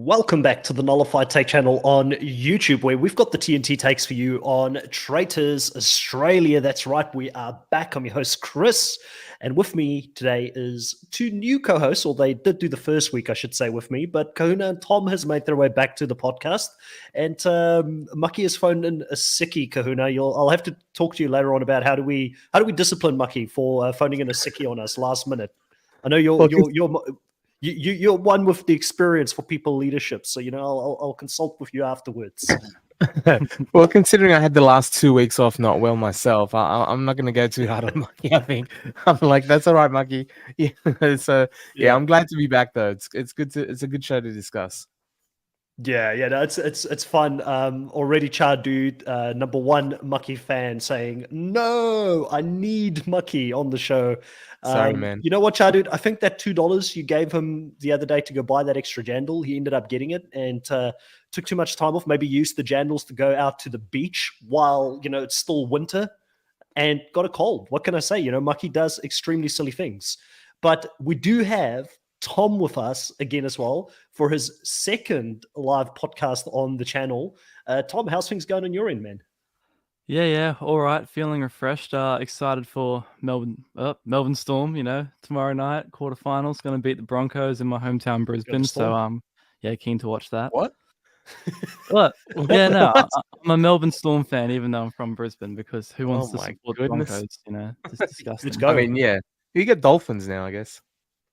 Welcome back to the Nullified Take channel on YouTube, where we've got the TNT takes for you on Traitors Australia. That's right, we are back. I'm your host, Chris, and with me today is two new co-hosts, or they did do the first week, I should say, with me, but Kahuna and Tom has made their way back to the podcast, and Mucky has phoned in a sickie, Kahuna. I'll have to talk to you later on about how do we discipline Mucky for phoning in a sickie on us last minute. I know you're one with the experience for people leadership, so I'll consult with you afterwards. Well, considering I had the last 2 weeks off not well myself, I'm not going to go too hard on Mucky. I think I'm like, that's all right, Mucky. Yeah. So yeah, I'm glad to be back though. It's good it's a good show to discuss. Yeah, no, it's fun. Already Char Dude, number one Mucky fan, saying, no, I need Mucky on the show. Sorry, man. You know what, Char Dude? I think that $2 you gave him the other day to go buy that extra jandal, he ended up getting it and took too much time off, maybe used the jandals to go out to the beach while, it's still winter and got a cold. What can I say? Mucky does extremely silly things. But we do have Tom with us again as well for his second live podcast on the channel. Tom, how's things going on your end, man? Yeah, all right. Feeling refreshed. Excited for Melbourne Storm. Tomorrow night quarterfinals. Going to beat the Broncos in my hometown Brisbane. So keen to watch that. What? What? Yeah, no, I'm a Melbourne Storm fan, even though I'm from Brisbane. Because who wants to support the Broncos? It's disgusting. I mean, yeah, you get Dolphins now, I guess.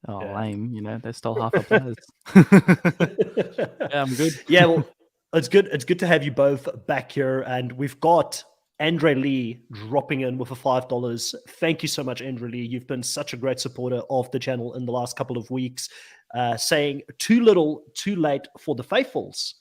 Oh, yeah. Lame. They stole half the players. Yeah, I'm good. Yeah, well, it's good. It's good to have you both back here. And we've got Andre Lee dropping in with a $5. Thank you so much, Andre Lee. You've been such a great supporter of the channel in the last couple of weeks, saying too little, too late for the faithfuls.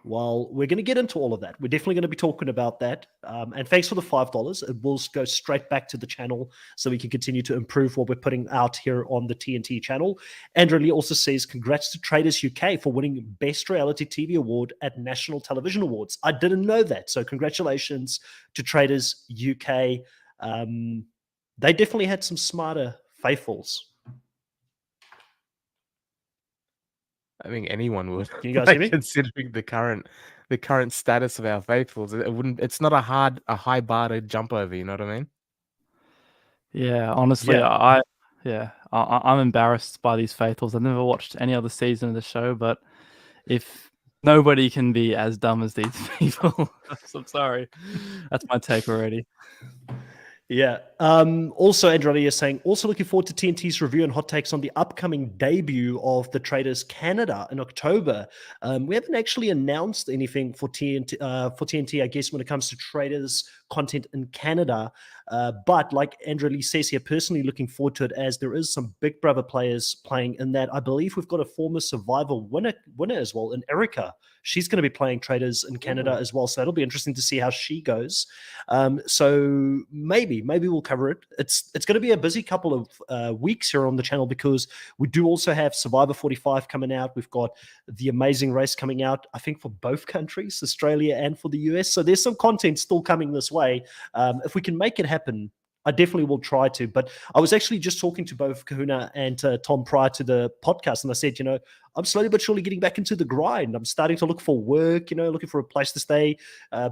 Well, we're going to get into all of that. We're definitely going to be talking about that. And thanks for the $5. It will go straight back to the channel so we can continue to improve what we're putting out here on the TNT channel. Andrew Lee also says, congrats to Traitors UK for winning Best Reality TV Award at National Television Awards. I didn't know that. So congratulations to Traitors UK. They definitely had some smarter faithfuls. I think anyone would. Can you guys hear me? Considering the current status of our faithfuls, it's not a high bar to jump over. You know what I mean? Yeah, honestly, I'm embarrassed by these faithfuls. I've never watched any other season of the show, but if nobody can be as dumb as these people, I'm sorry. That's my take already. Yeah. Also, Andretti is saying, also looking forward to TNT's review and hot takes on the upcoming debut of the Traitors Canada in October. We haven't actually announced anything for TNT, I guess, when it comes to Traitors content in Canada. But like Andrew Lee says here, personally looking forward to it, as there is some Big Brother players playing in that. I believe we've got a former Survivor winner as well, in Erica. She's going to be playing Traitors in Canada as well, so that'll be interesting to see how she goes. So maybe we'll cover it. It's going to be a busy couple of weeks here on the channel, because we do also have Survivor 45 coming out. We've got The Amazing Race coming out, I think, for both countries, Australia and for the US. So there's some content still coming this way. If we can make it happen, I definitely will try to. But I was actually just talking to both Kahuna and Tom prior to the podcast, and I said, I'm slowly but surely getting back into the grind. I'm starting to look for work, looking for a place to stay,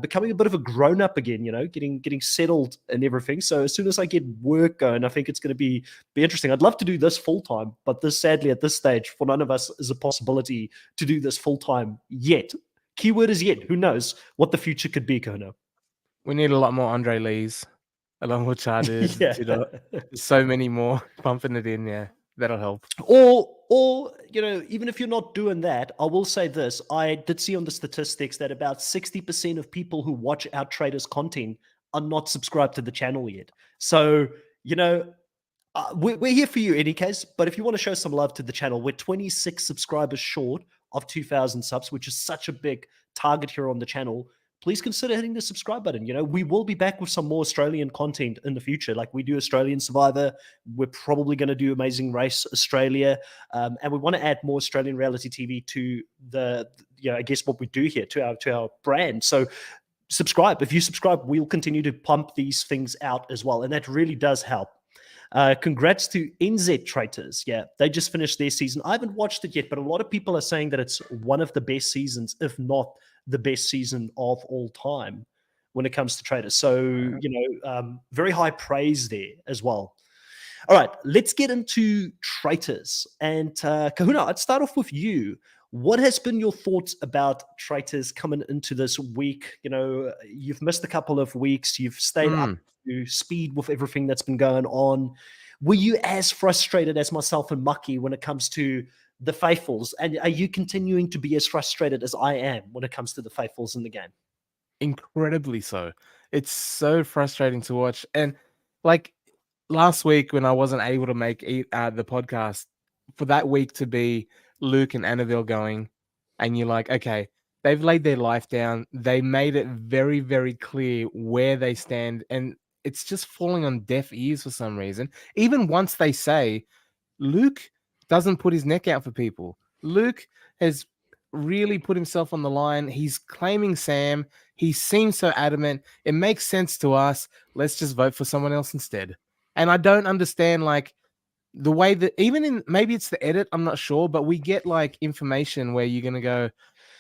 becoming a bit of a grown-up again, getting settled and everything. So as soon as I get work going, I think it's going to be interesting. I'd love to do this full-time, but this, sadly, at this stage, for none of us is a possibility to do this full-time yet. Keyword is yet. Who knows what the future could be, Kahuna? We need a lot more Andre Lees, along with Charters. So many more pumping it in. Yeah, that'll help. Or even if you're not doing that, I will say this: I did see on the statistics that about 60% of people who watch our Traitors content are not subscribed to the channel yet. So we're here for you in any case. But if you want to show some love to the channel, we're 26 subscribers short of 2,000 subs, which is such a big target here on the channel. Please consider hitting the subscribe button. We will be back with some more Australian content in the future. Like we do Australian Survivor. We're probably going to do Amazing Race Australia. And we want to add more Australian reality TV to I guess what we do here, to our brand. So subscribe. If you subscribe, we'll continue to pump these things out as well. And that really does help. Congrats to NZ Traitors. Yeah, they just finished their season. I haven't watched it yet, but a lot of people are saying that it's one of the best seasons, if not the best season of all time when it comes to Traitors. So, very high praise there as well. All right, let's get into Traitors. And Kahuna, I'd start off with you. What has been your thoughts about Traitors coming into this week? You've missed a couple of weeks. You've stayed up to speed with everything that's been going on. Were you as frustrated as myself and Mucky when it comes to the Faithfuls? And are you continuing to be as frustrated as I am when it comes to the Faithfuls in the game? Incredibly so. It's so frustrating to watch. And like last week when I wasn't able to make the podcast, for that week to be Luke and Annabelle going, and you're like, okay, they've laid their life down. They made it very, very clear where they stand. And it's just falling on deaf ears for some reason. Even once they say, Luke doesn't put his neck out for people. Luke has really put himself on the line. He's claiming Sam. He seems so adamant. It makes sense to us. Let's just vote for someone else instead. And I don't understand, like, the way that even in maybe it's the edit, I'm not sure, but we get like information where you're going to go,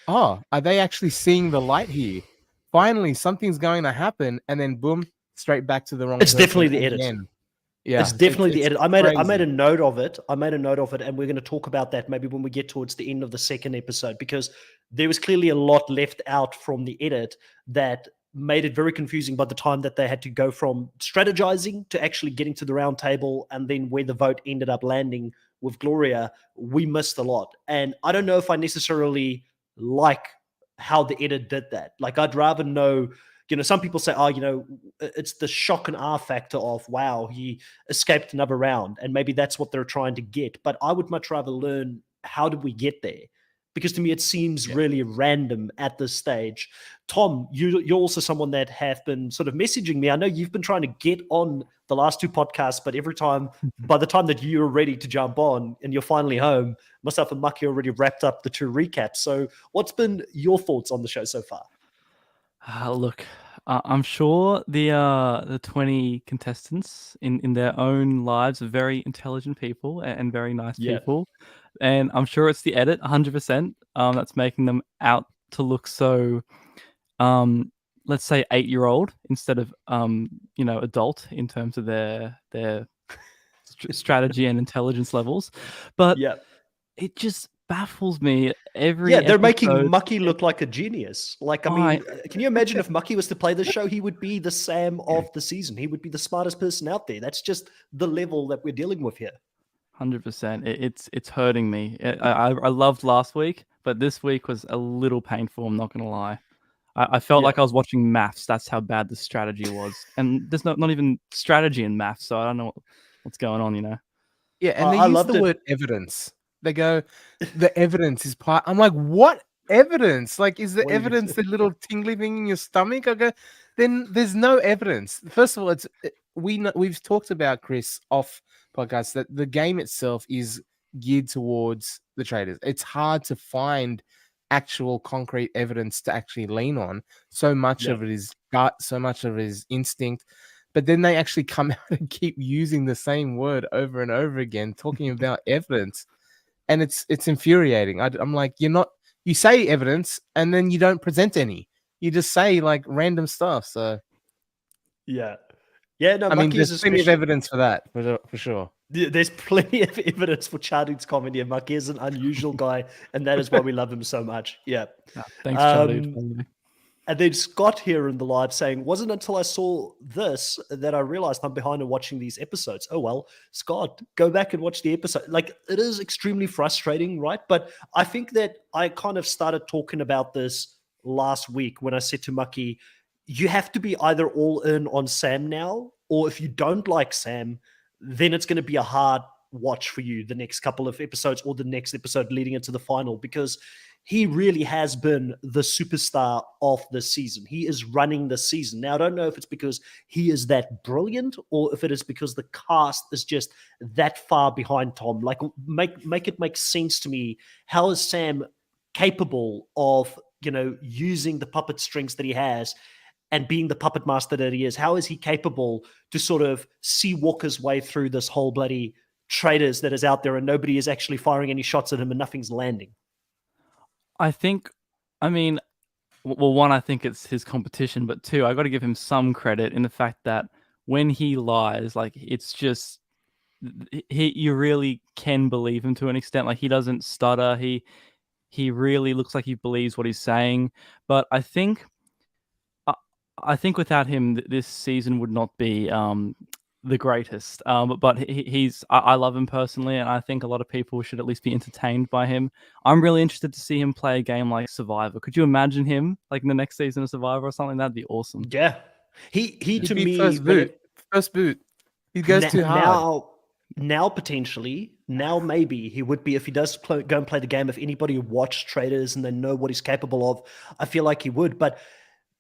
oh, are they actually seeing the light here? Finally, something's going to happen. And then boom, straight back to the wrong It's person definitely the edit. again. Yeah, it's definitely the edit. I made a note of it. And we're going to talk about that maybe when we get towards the end of the second episode, because there was clearly a lot left out from the edit that made it very confusing by the time that they had to go from strategizing to actually getting to the round table, and then where the vote ended up landing with Gloria. We missed a lot. And I don't know if I necessarily like how the edit did that. Like, I'd rather know, some people say, it's the shock and awe factor of, wow, he escaped another round. And maybe that's what they're trying to get. But I would much rather learn, how did we get there? Because to me, it seems really random at this stage. Tom, you're also someone that have been sort of messaging me. I know you've been trying to get on the last two podcasts, but every time, by the time that you're ready to jump on and you're finally home, myself and Mucky already wrapped up the two recaps. So what's been your thoughts on the show so far? Look, I'm sure the 20 contestants in their own lives are very intelligent people and very nice people. And I'm sure it's the edit, 100%, that's making them out to look so, let's say 8-year-old instead of, adult in terms of their strategy and intelligence levels. But it just baffles me they're making Mucky look like a genius. Like, I mean, can you imagine if Mucky was to play the show? He would be the Sam of the season. He would be the smartest person out there. That's just the level that we're dealing with here. 100%. It's hurting me. I loved last week, but this week was a little painful. I'm not gonna lie. I felt like I was watching maths. That's how bad the strategy was, and there's not even strategy in maths, so I don't know what's going on. Yeah, and they use the word evidence. They go, the evidence is part. I'm like, what evidence? Like, is the evidence the little tingly thing in your stomach? I go, then there's no evidence. First of all, we've talked about, Chris, off podcast, that the game itself is geared towards the Traitors. It's hard to find actual concrete evidence to actually lean on. So much of it is gut, so much of it is instinct. But then they actually come out and keep using the same word over and over again, talking about evidence. And it's infuriating. I'm like, you say evidence and then you don't present any. You just say like random stuff. So no, I mean, there's plenty of evidence for that, for sure. There's plenty of evidence for Chadwick's comedy, and Mucky is an unusual guy, and that is why we love him so much. Thanks, Chadwick. And then Scott here in the live saying, wasn't until I saw this that I realized I'm behind in watching these episodes. Oh, well, Scott, go back and watch the episode. Like, it is extremely frustrating, right? But I think that I kind of started talking about this last week when I said to Mucky, you have to be either all in on Sam now, or if you don't like Sam, then it's going to be a hard watch for you the next couple of episodes or the next episode leading into the final, because he really has been the superstar of the season. He is running the season. Now, I don't know if it's because he is that brilliant or if it is because the cast is just that far behind Tom. Like, make it make sense to me. How is Sam capable of, using the puppet strings that he has and being the puppet master that he is, how is he capable to sort of see Walker's way through this whole bloody Traitors that is out there and nobody is actually firing any shots at him and nothing's landing? I think, I mean, well, one, I think it's his competition, but two, I got to give him some credit in the fact that when he lies, like it's just you really can believe him to an extent. Like he doesn't stutter. He really looks like he believes what he's saying. But I think without him, this season would not be the greatest. But I love him personally, and I think a lot of people should at least be entertained by him. I'm really interested to see him play a game like Survivor. Could you imagine him like in the next season of Survivor or something? That'd be awesome. Yeah. He to me, first boot. He goes too hard. Now potentially, now maybe he would be, if he does go and play the game, if anybody watched Traitors and they know what he's capable of, I feel like he would. But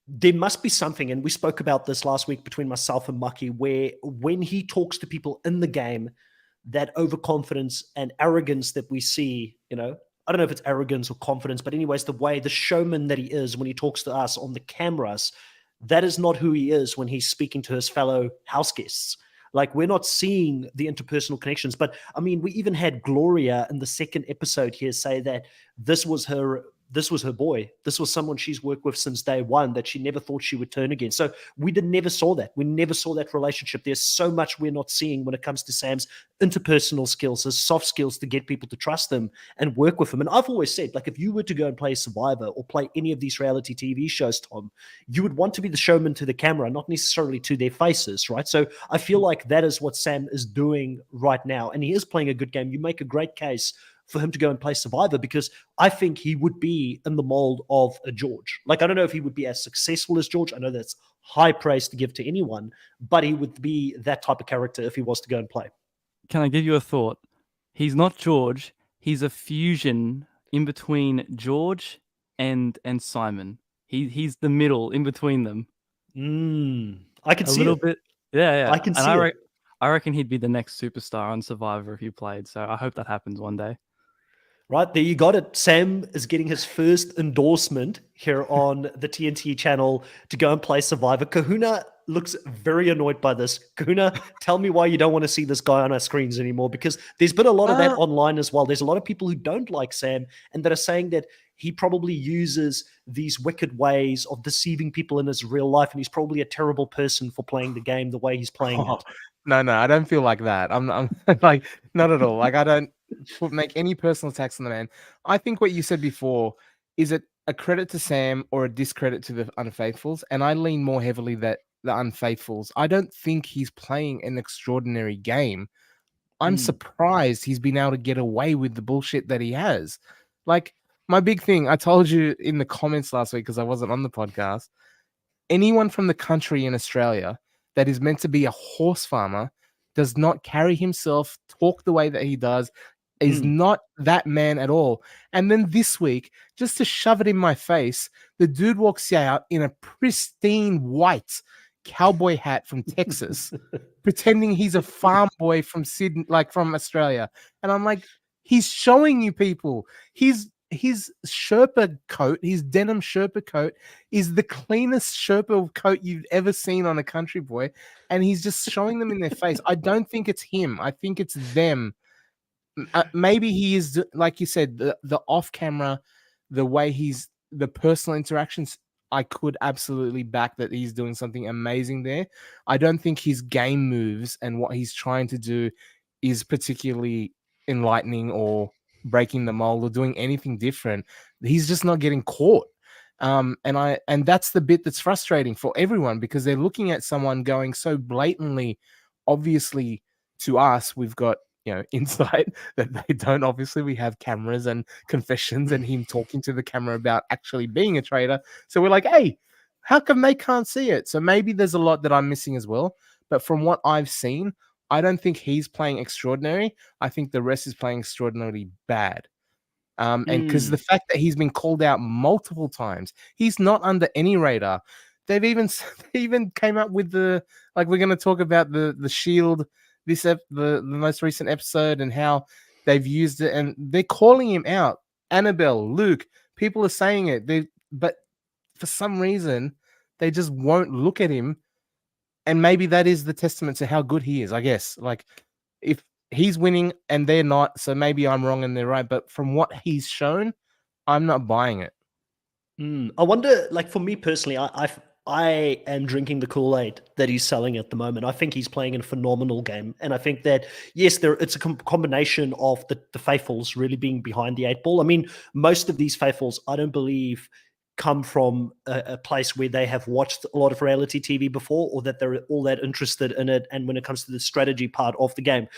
there must be something, and we spoke about this last week between myself and Mucky, where when he talks to people in the game, that overconfidence and arrogance that we see, I don't know if it's arrogance or confidence, but anyways, the showman that he is when he talks to us on the cameras, that is not who he is when he's speaking to his fellow house guests. Like, we're not seeing the interpersonal connections. But I mean, we even had Gloria in the second episode here say that this was her boy. This was someone she's worked with since day one that she never thought she would turn against. So we never saw that. We never saw that relationship. There's so much we're not seeing when it comes to Sam's interpersonal skills, his soft skills to get people to trust him and work with him. And I've always said, like, if you were to go and play Survivor or play any of these reality TV shows, Tom, you would want to be the showman to the camera, not necessarily to their faces, right? So I feel like that is what Sam is doing right now. And he is playing a good game. You make a great case for him to go and play Survivor, because I think he would be in the mold of a George. Like, I don't know if he would be as successful as George. I know that's high praise to give to anyone, but he would be that type of character if he was to go and play. Can I give you a thought? He's not George. He's a fusion in between George and Simon. He's the middle in between them. I can see a little bit. Yeah. I can see it. I reckon he'd be the next superstar on Survivor if he played. So I hope that happens one day. Right, there you got it. Sam is getting his first endorsement here on the TNT channel to go and play Survivor. Kahuna looks very annoyed by this. Kahuna, tell me why you don't want to see this guy on our screens anymore, because there's been a lot of that online as well. There's a lot of people who don't like Sam and that are saying that he probably uses these wicked ways of deceiving people in his real life, and he's probably a terrible person for playing the game the way he's playing it. No, I don't feel like that. I'm like, not at all. Like, I don't make any personal attacks on the man. I think what you said before, is it a credit to Sam or a discredit to the Unfaithfuls? And I lean more heavily that the Unfaithfuls. I don't think he's playing an extraordinary game. I'm surprised he's been able to get away with the bullshit that he has. Like, my big thing, I told you in the comments last week because I wasn't on the podcast, anyone from the country in Australia that is meant to be a horse farmer does not carry himself, talk the way that he does, is not that man at all. And then this week, just to shove it in my face, the dude walks out in a pristine white cowboy hat from Texas, pretending he's a farm boy from Sydney, like from Australia. And I'm like, he's showing you people. His Sherpa coat, his denim Sherpa coat, is the cleanest Sherpa coat you've ever seen on a country boy, and he's just showing them in their face. I don't think it's him. I think it's them. Maybe he is, like you said, the off-camera, the way the personal interactions, I could absolutely back that he's doing something amazing there. I don't think his game moves and what he's trying to do is particularly enlightening or breaking the mold or doing anything different. He's just not getting caught. And that's the bit that's frustrating for everyone, because they're looking at someone going so blatantly, obviously to us, we've got, insight that they don't. Obviously, we have cameras and confessions and him talking to the camera about actually being a traitor. So we're like, hey, how come they can't see it? So maybe there's a lot that I'm missing as well. But from what I've seen, I don't think he's playing extraordinary. I think the rest is playing extraordinarily bad. And because the fact that he's been called out multiple times, he's not under any radar. They even came up with we're going to talk about the Shield, the most recent episode, and how they've used it, and they're calling him out. Annabelle, Luke, people are saying it. But for some reason, They just won't look at him. And maybe that is the testament to how good he is, I guess. Like, if he's winning and they're not, so maybe I'm wrong and they're right. But from what he's shown, I'm not buying it. I wonder, like for me personally, I am drinking the Kool-Aid that he's selling at the moment. I think he's playing a phenomenal game, and I think that yes, it's a combination of the faithfuls really being behind the 8 ball. I mean, most of these faithfuls, I don't believe, come from a place where they have watched a lot of reality TV before, or that they're all that interested in it. And when it comes to the strategy part of the game,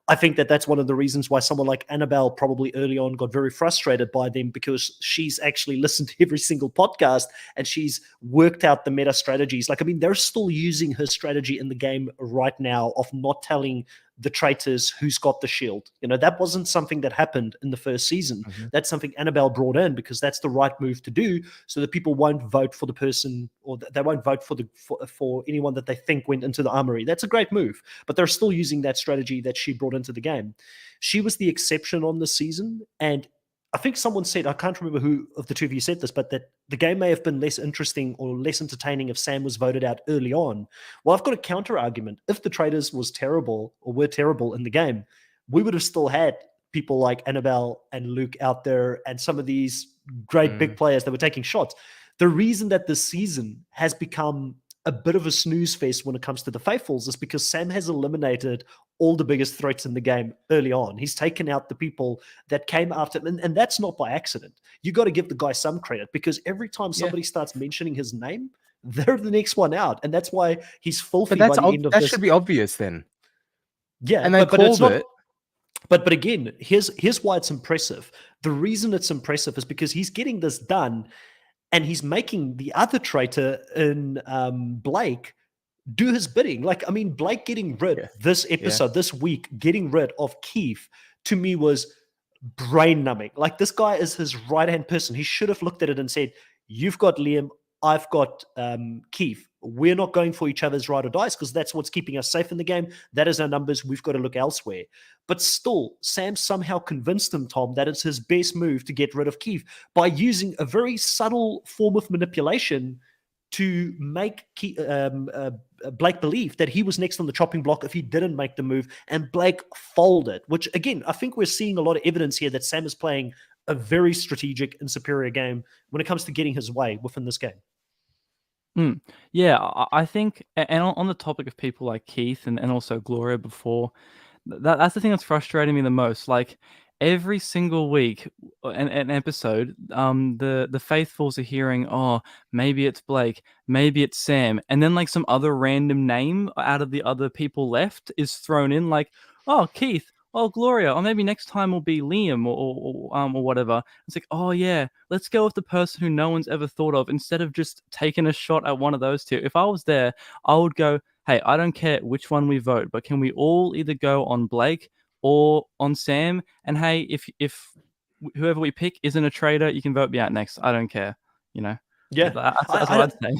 I think that that's one of the reasons why someone like Annabelle probably early on got very frustrated by them, because she's actually listened to every single podcast and she's worked out the meta strategies. Like, I mean, they're still using her strategy in the game right now of not telling the traitors who's got the shield. You know, that wasn't something that happened in the first season. That's something Annabelle brought in because that's the right move to do, so that people won't vote for the person, or they won't vote for anyone that they think went into the armory. That's a great move, but they're still using that strategy that she brought into the game. She was the exception on this season, and I think someone said, I can't remember who of the two of you said this, but that the game may have been less interesting or less entertaining if Sam was voted out early on. Well, I've got a counter argument. If the Traitors was terrible or were terrible in the game, we would have still had people like Annabelle and Luke out there and some of these great big players that were taking shots. The reason that this season has become a bit of a snooze fest when it comes to the faithfuls is because Sam has eliminated all the biggest threats in the game early on. He's taken out the people that came after him, and that's not by accident. You got to give the guy some credit, because every time somebody starts mentioning his name, they're the next one out, and that's why he's filthy by the end of this. That should be obvious then. Yeah, and they but it's called not. it. But again, here's why it's impressive. The reason it's impressive is because he's getting this done, and he's making the other traitor in Blake do his bidding. Like, I mean, Blake getting rid this episode, this week, getting rid of Keith, to me was brain numbing. Like, this guy is his right-hand person. He should have looked at it and said, you've got Liam, I've got Keith. We're not going for each other's ride or dice, because that's what's keeping us safe in the game. That is our numbers. We've got to look elsewhere. But still, Sam somehow convinced him, Tom, that it's his best move to get rid of Keith by using a very subtle form of manipulation to make Blake believe that he was next on the chopping block if he didn't make the move, and Blake folded, which, again, I think we're seeing a lot of evidence here that Sam is playing a very strategic and superior game when it comes to getting his way within this game. Yeah, I think, and on the topic of people like Keith and also Gloria before, that's the thing that's frustrating me the most. Like, every single week, an episode, the faithfuls are hearing, oh, maybe it's Blake, maybe it's Sam, and then like some other random name out of the other people left is thrown in, like, oh, Keith, oh, Gloria, or maybe next time will be Liam or whatever. It's like, oh yeah, let's go with the person who no one's ever thought of, instead of just taking a shot at one of those two. If I was there, I would go, hey, I don't care which one we vote, but can we all either go on Blake or on Sam? And hey, if whoever we pick isn't a traitor, you can vote me out next. I don't care. You know? Yeah, that's what I'd say.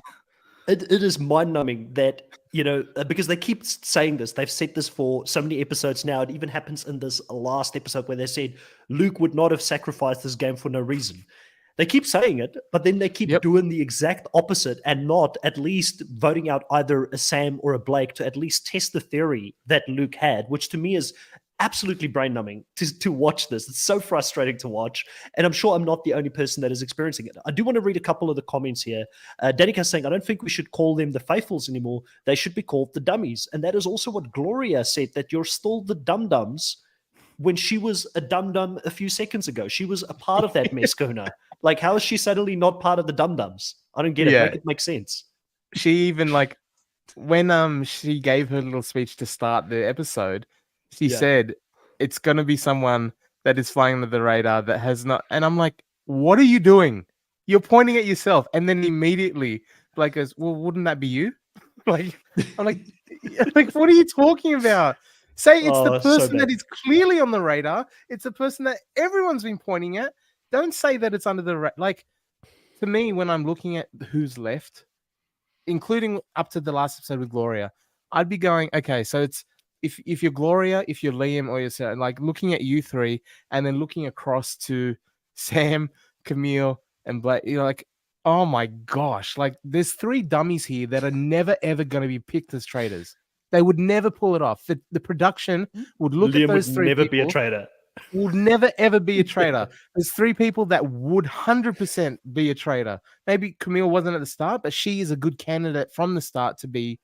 It is mind-numbing that, you know, because they keep saying this. They've said this for so many episodes now. It even happens in this last episode where they said Luke would not have sacrificed this game for no reason. They keep saying it, but then they keep doing the exact opposite and not at least voting out either a Sam or a Blake to at least test the theory that Luke had, which to me is absolutely brain-numbing to watch this. It's so frustrating to watch, and I'm sure I'm not the only person that is experiencing it. I do want to read a couple of the comments here. Danica saying, I don't think we should call them the faithfuls anymore. They should be called the dummies. And that is also what Gloria said, that you're still the dum-dums, when she was a dum-dum a few seconds ago. She was a part of that mess, Kuna. Like, how is she suddenly not part of the dum-dums? I don't get it. Make it make sense. She even, like, when she gave her little speech to start the episode, she said it's going to be someone that is flying under the radar that has not. And I'm like, what are you doing? You're pointing at yourself. And then immediately Blake goes, well, wouldn't that be you? Like, I'm like, what are you talking about? Say it's the person that is clearly on the radar. It's the person that everyone's been pointing at. Don't say that it's under the radar. Like, to me, when I'm looking at who's left, including up to the last episode with Gloria, I'd be going, okay, so it's, if you're Gloria, if you're Liam, or you're Sarah, like, looking at you three and then looking across to Sam, Camille, and Blake, you're like, Oh my gosh. Like, there's 3 dummies here that are never, ever going to be picked as traitors. They would never pull it off. The production would look at Liam would those 3 never be a people, traitor. would never, ever be a traitor. There's 3 people that would 100% be a traitor. Maybe Camille wasn't at the start, but she is a good candidate from the start to be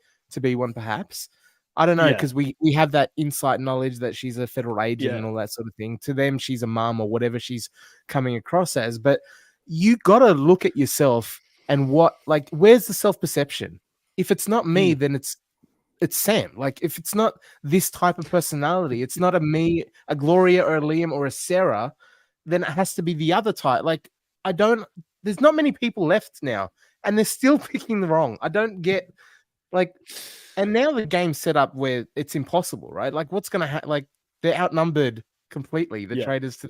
one, perhaps. I don't know, Yeah. because we have that insight knowledge that she's a federal agent Yeah. and all that sort of thing. To them, she's a mom or whatever she's coming across as. But you got to look at yourself and where's the self-perception? If it's not me, then it's Sam. Like, if it's not this type of personality, it's not a Gloria or a Liam or a Sarah, then it has to be the other type. Like, there's not many people left now, and they're still picking the wrong. I don't get, and now the game's set up where it's impossible, right? Like, what's going to happen? Like, they're outnumbered completely, the traders.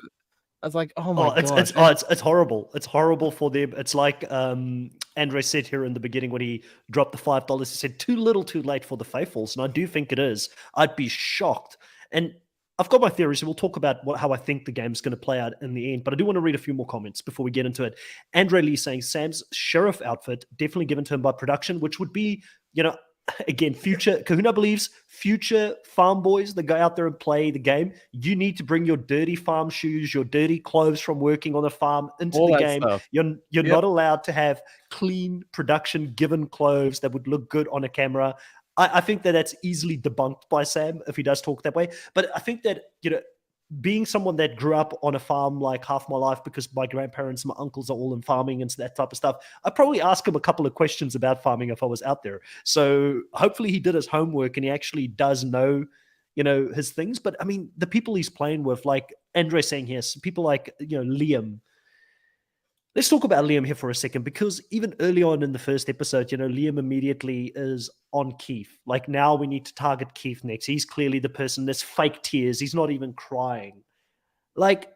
I was like, oh my gosh. It's horrible. It's horrible for them. It's like Andre said here in the beginning when he dropped the $5. He said, too little, too late for the faithfuls. And I do think it is. I'd be shocked. And I've got my theories. So we'll talk about how I think the game's going to play out in the end. But I do want to read a few more comments before we get into it. Andre Lee saying Sam's sheriff outfit definitely given to him by production, which would be, again, Kahuna believes future farm boys that go out there and play the game, you need to bring your dirty farm shoes, your dirty clothes from working on a farm into all the that game. Stuff. You're not allowed to have clean production given clothes that would look good on a camera. I think that's easily debunked by Sam if he does talk that way. But I think that, being someone that grew up on a farm like half my life because my grandparents, my uncles are all in farming and that type of stuff, I'd probably ask him a couple of questions about farming if I was out there. So hopefully he did his homework and he actually does know, his things. But I mean, the people he's playing with, like Andre saying here, people like, Liam. Let's talk about Liam here for a second, because even early on in the first episode, Liam immediately is on Keith. Like, now we need to target Keith next. He's clearly the person that's fake tears. He's not even crying. Like,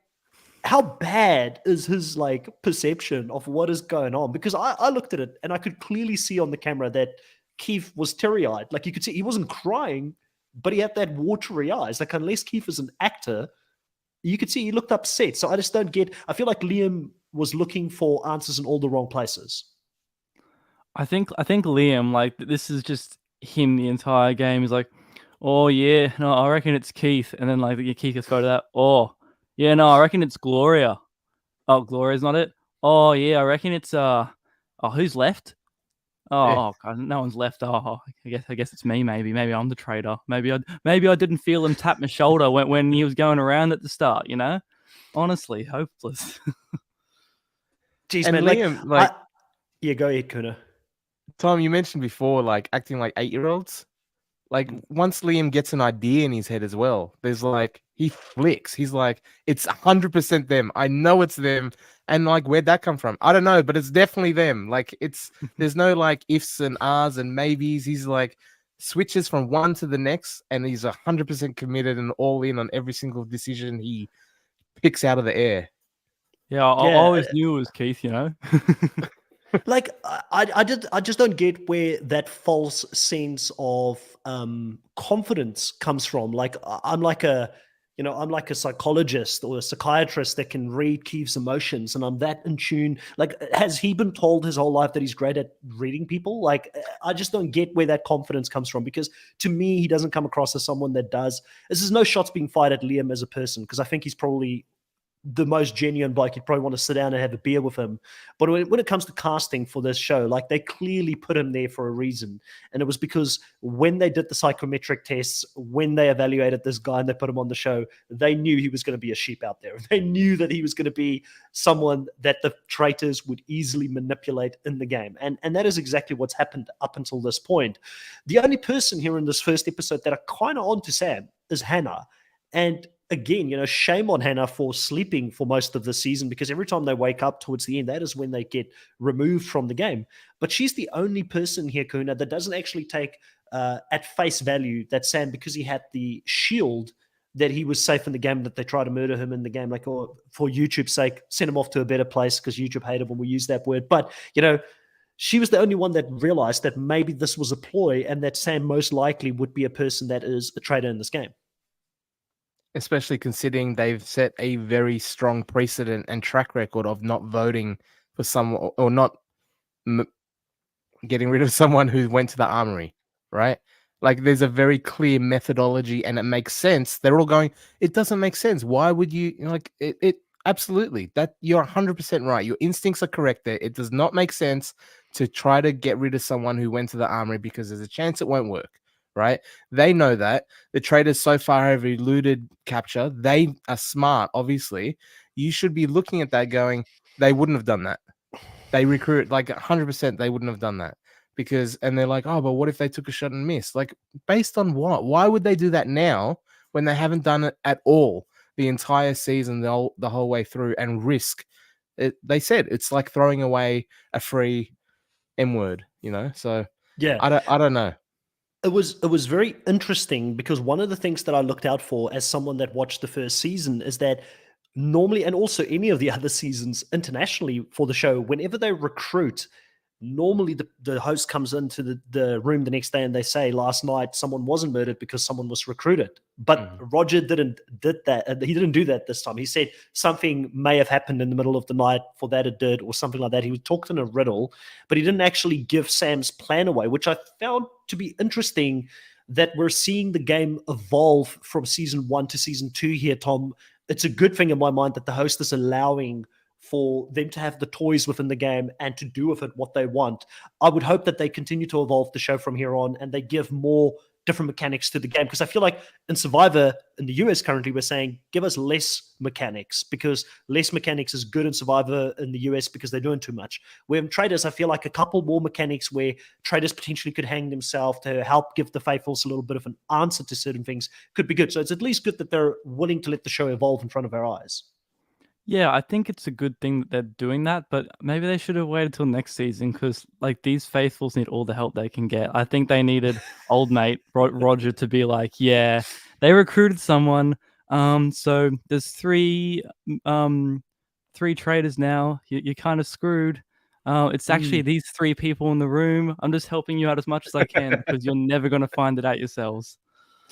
how bad is his perception of what is going on? Because I looked at it and I could clearly see on the camera that Keith was teary-eyed. Like, you could see he wasn't crying, but he had that watery eyes. Like, unless Keith is an actor, you could see he looked upset. So I just don't get. I feel like Liam was looking for answers in all the wrong places. I think Liam, this is just him the entire game. He's like, oh yeah, no, I reckon it's Keith. And then Keith gets photo that. Oh yeah, no, I reckon it's Gloria. Oh, Gloria's not it. Oh yeah, I reckon it's who's left? Oh God, no one's left. Oh, I guess it's me. Maybe I'm the traitor. Maybe I didn't feel him tap my shoulder when he was going around at the start. Honestly, hopeless. Jeez, and man, Liam, yeah, go ahead, Kuna. Tom, you mentioned before, acting like 8-year-olds. Once Liam gets an idea in his head as well, there's he flicks. He's like, it's 100% them. I know it's them. And where'd that come from? I don't know, but it's definitely them. There's no ifs and ahs and maybes. He's switches from one to the next, and he's 100% committed and all in on every single decision he picks out of the air. Yeah, I always knew it was Keith, I just don't get where that false sense of confidence comes from. I'm like a psychologist or a psychiatrist that can read Keith's emotions, and I'm that in tune. Has he been told his whole life that he's great at reading people? I just don't get where that confidence comes from, because to me, he doesn't come across as someone that does. This is no shots being fired at Liam as a person, because I think he's probably the most genuine bloke. You'd probably want to sit down and have a beer with him. But when it comes to casting for this show, they clearly put him there for a reason. And it was because when they did the psychometric tests, when they evaluated this guy and they put him on the show, they knew he was going to be a sheep out there. They knew that he was going to be someone that the traitors would easily manipulate in the game. And that is exactly what's happened up until this point. The only person here in this first episode that are kind of on to Sam is Hannah. And again, shame on Hannah for sleeping for most of the season, because every time they wake up towards the end, that is when they get removed from the game. But she's the only person here, Kuna, that doesn't actually take at face value that Sam, because he had the shield, that he was safe in the game, that they try to murder him in the game, or for YouTube's sake, send him off to a better place, because YouTube hated when we use that word. But, she was the only one that realized that maybe this was a ploy, and that Sam most likely would be a person that is a traitor in this game. Especially considering they've set a very strong precedent and track record of not voting for someone, or not getting rid of someone who went to the armory, right? Like there's a very clear methodology and it makes sense. They're all going, it doesn't make sense. Why would you like it absolutely. That you're 100% right. Your instincts are correct there. It does not make sense to try to get rid of someone who went to the armory because there's a chance it won't work, right? They know that. The Traitors so far have eluded capture. They are smart, obviously. You should be looking at that going, they wouldn't have done that. They recruit like 100%. They wouldn't have done that because, and they're like, oh, but what if they took a shot and missed? Like, based on what? Why would they do that now when they haven't done it at all the entire season, the whole way through, and risk it? They said it's like throwing away a free M word, you know. So yeah, I don't know. It was very interesting because one of the things that I looked out for as someone that watched the first season is that normally, and also any of the other seasons internationally for the show, whenever they recruit, normally the host comes into the room the next day and they say, last night someone wasn't murdered because someone was recruited. But Roger did that. He didn't do that this time. He said something may have happened in the middle of the night, for that it did, or something like that. He talked in a riddle, but he didn't actually give Sam's plan away, which I found to be interesting, that we're seeing the game evolve from season 1 to season 2 here, Tom. It's a good thing in my mind that the host is allowing for them to have the toys within the game and to do with it what they want. I would hope that they continue to evolve the show from here on and they give more different mechanics to the game, because I feel like in Survivor in the US currently we're saying give us less mechanics, because less mechanics is good in Survivor in the US because they're doing too much. Where in Traitors, I feel like a couple more mechanics where Traitors potentially could hang themselves to help give the faithfuls a little bit of an answer to certain things could be good. So it's at least good that they're willing to let the show evolve in front of our eyes. Yeah, I think it's a good thing that they're doing that, but maybe they should have waited till next season, because like these faithfuls need all the help they can get. I think they needed old mate Roger to be like, yeah, they recruited someone. So there's three traitors now. You're kind of screwed. It's actually these 3 people in the room. I'm just helping you out as much as I can because you're never going to find it out yourselves.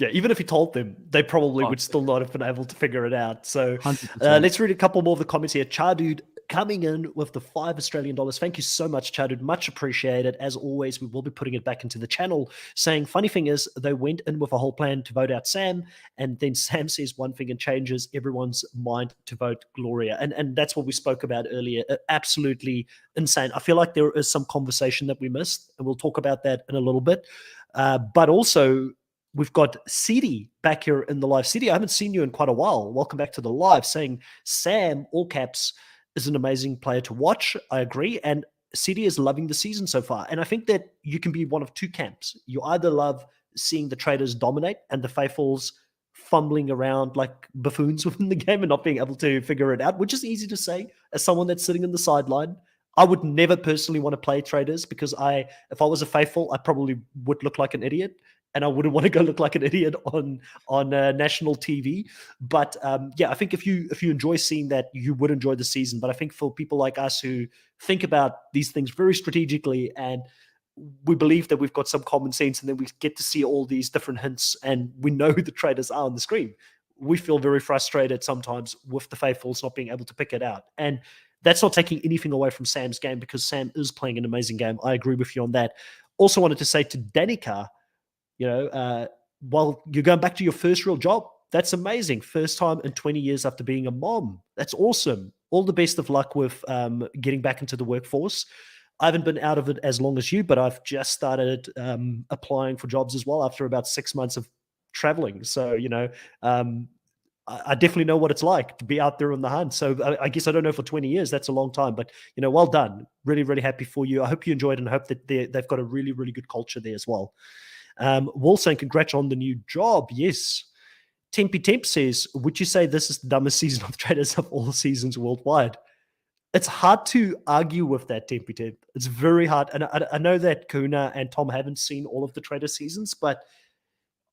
Yeah, even if he told them, they probably would still not have been able to figure it out. So 100%. let's read a couple more of the comments here. Chardude coming in with the $5 Australian. Thank you so much, Chardude. Much appreciated. As always, we will be putting it back into the channel, saying, funny thing is, they went in with a whole plan to vote out Sam, and then Sam says one thing and changes everyone's mind to vote Gloria. And that's what we spoke about earlier. Absolutely insane. I feel like there is some conversation that we missed, and we'll talk about that in a little bit. But also, we've got Sidi back here in the live. Sidi, I haven't seen you in quite a while. Welcome back to the live, saying Sam, all caps, is an amazing player to watch. I agree. And Sidi is loving the season so far. And I think that you can be one of two camps. You either love seeing the Traitors dominate and the faithfuls fumbling around like buffoons within the game and not being able to figure it out, which is easy to say as someone that's sitting in the sideline. I would never personally want to play Traitors because if I was a faithful, I probably would look like an idiot. And I wouldn't want to go look like an idiot on national TV. But yeah, I think if you enjoy seeing that, you would enjoy the season. But I think for people like us who think about these things very strategically and we believe that we've got some common sense, and then we get to see all these different hints and we know who the Traitors are on the screen, we feel very frustrated sometimes with the faithfuls not being able to pick it out. And that's not taking anything away from Sam's game, because Sam is playing an amazing game. I agree with you on that. Also wanted to say to Danica, while you're going back to your first real job, that's amazing. First time in 20 years after being a mom. That's awesome. All the best of luck with getting back into the workforce. I haven't been out of it as long as you, but I've just started applying for jobs as well after about 6 months of traveling. So, I definitely know what it's like to be out there on the hunt. So I guess I don't know, for 20 years, that's a long time, but well done. Really, really happy for you. I hope you enjoyed it, and I hope that they've got a really, really good culture there as well. Wall saying, congrats on the new job. Yes. Tempy Temp says, would you say this is the dumbest season of Traitors of all seasons worldwide? It's hard to argue with that, Tempy Temp. It's very hard. And I know that Kuna and Tom haven't seen all of the Traitors seasons, but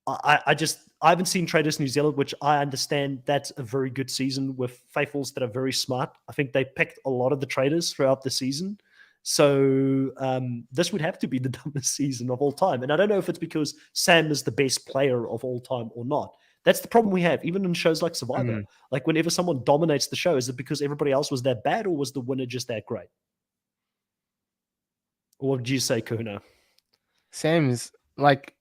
I haven't seen Traitors New Zealand, which I understand that's a very good season with faithfuls that are very smart. I think they picked a lot of the Traitors throughout the season. So this would have to be the dumbest season of all time. And I don't know if it's because Sam is the best player of all time or not. That's the problem we have, even in shows like Survivor. Like whenever someone dominates the show, is it because everybody else was that bad, or was the winner just that great? What would you say, Kuna? Sam's like,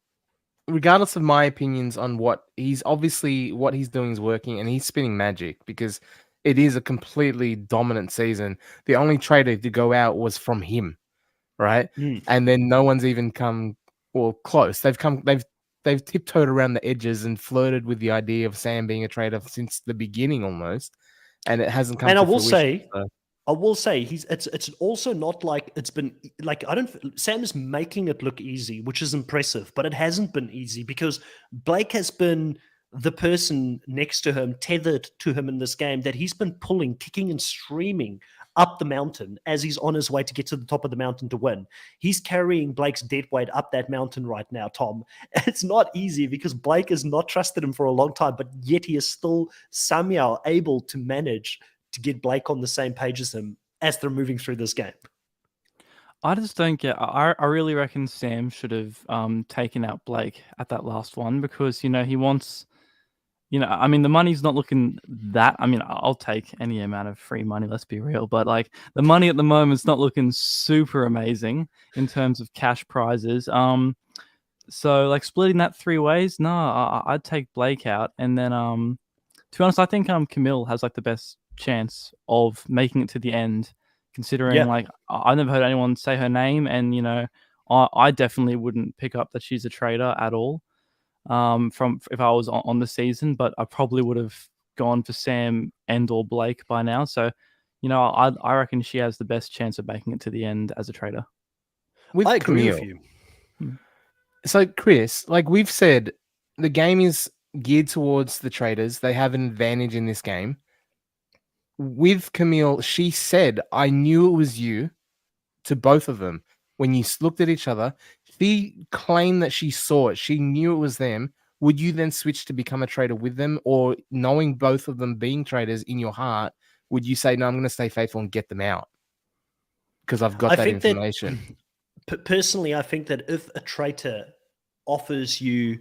regardless of my opinions on what he's doing is working, and he's spinning magic because it is a completely dominant season. The only traitor to go out was from him, right? And then no one's even come close. They've tiptoed around the edges and flirted with the idea of Sam being a traitor since the beginning almost, and it hasn't come And to fruition. I will say it's also not like it's been like Sam is making it look easy, which is impressive, but it hasn't been easy because Blake has been the person next to him, tethered to him in this game, that he's been pulling, kicking and streaming up the mountain as he's on his way to get to the top of the mountain to win. He's carrying Blake's dead weight up that mountain right now, Tom. It's not easy because Blake has not trusted him for a long time, but yet he is still somehow able to manage to get Blake on the same page as him as they're moving through this game. I just don't get. I really reckon Sam should have taken out Blake at that last one because he wants. I mean, the money's not looking that. I mean, I'll take any amount of free money. Let's be real, but like the money at the moment's not looking super amazing in terms of cash prizes. So like splitting that 3 ways, no, I'd take Blake out, and then to be honest, I think Camille has like the best chance of making it to the end, considering like I've never heard anyone say her name, and I definitely wouldn't pick up that she's a traitor at all. From if I was on the season, but I probably would have gone for Sam and or Blake by now. So, I reckon she has the best chance of making it to the end as a traitor. I agree with you. So, Chris, like we've said, the game is geared towards the traitors. They have an advantage in this game. With Camille, she said, "I knew it was you," to both of them. When you looked at each other, she claimed that she saw it. She knew it was them. Would you then switch to become a traitor with them? Or knowing both of them being traitors in your heart, would you say, no, I'm going to stay faithful and get them out? Because I've got that information. Personally, I think that if a traitor offers you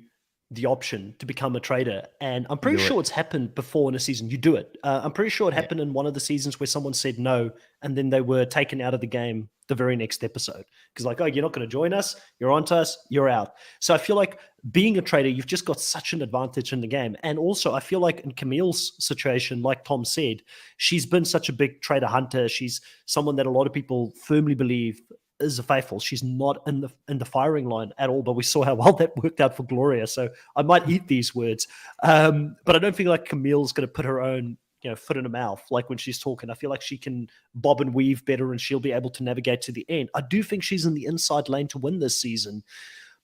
the option to become a traitor, and I'm pretty sure it's happened before in a season, you do it. I'm pretty sure it happened in one of the seasons where someone said no, and then they were taken out of the game the very next episode. Because like, oh, you're not going to join us, you're onto us, you're out. So I feel like being a traitor, you've just got such an advantage in the game. And also I feel like in Camille's situation, like Tom said, she's been such a big traitor hunter. She's someone that a lot of people firmly believe is a faithful. She's not in the firing line at all, but we saw how well that worked out for Gloria. So I might eat these words. But I don't feel like Camille's going to put her own foot in her mouth. Like when she's talking, I feel like she can bob and weave better and she'll be able to navigate to the end. I do think she's in the inside lane to win this season,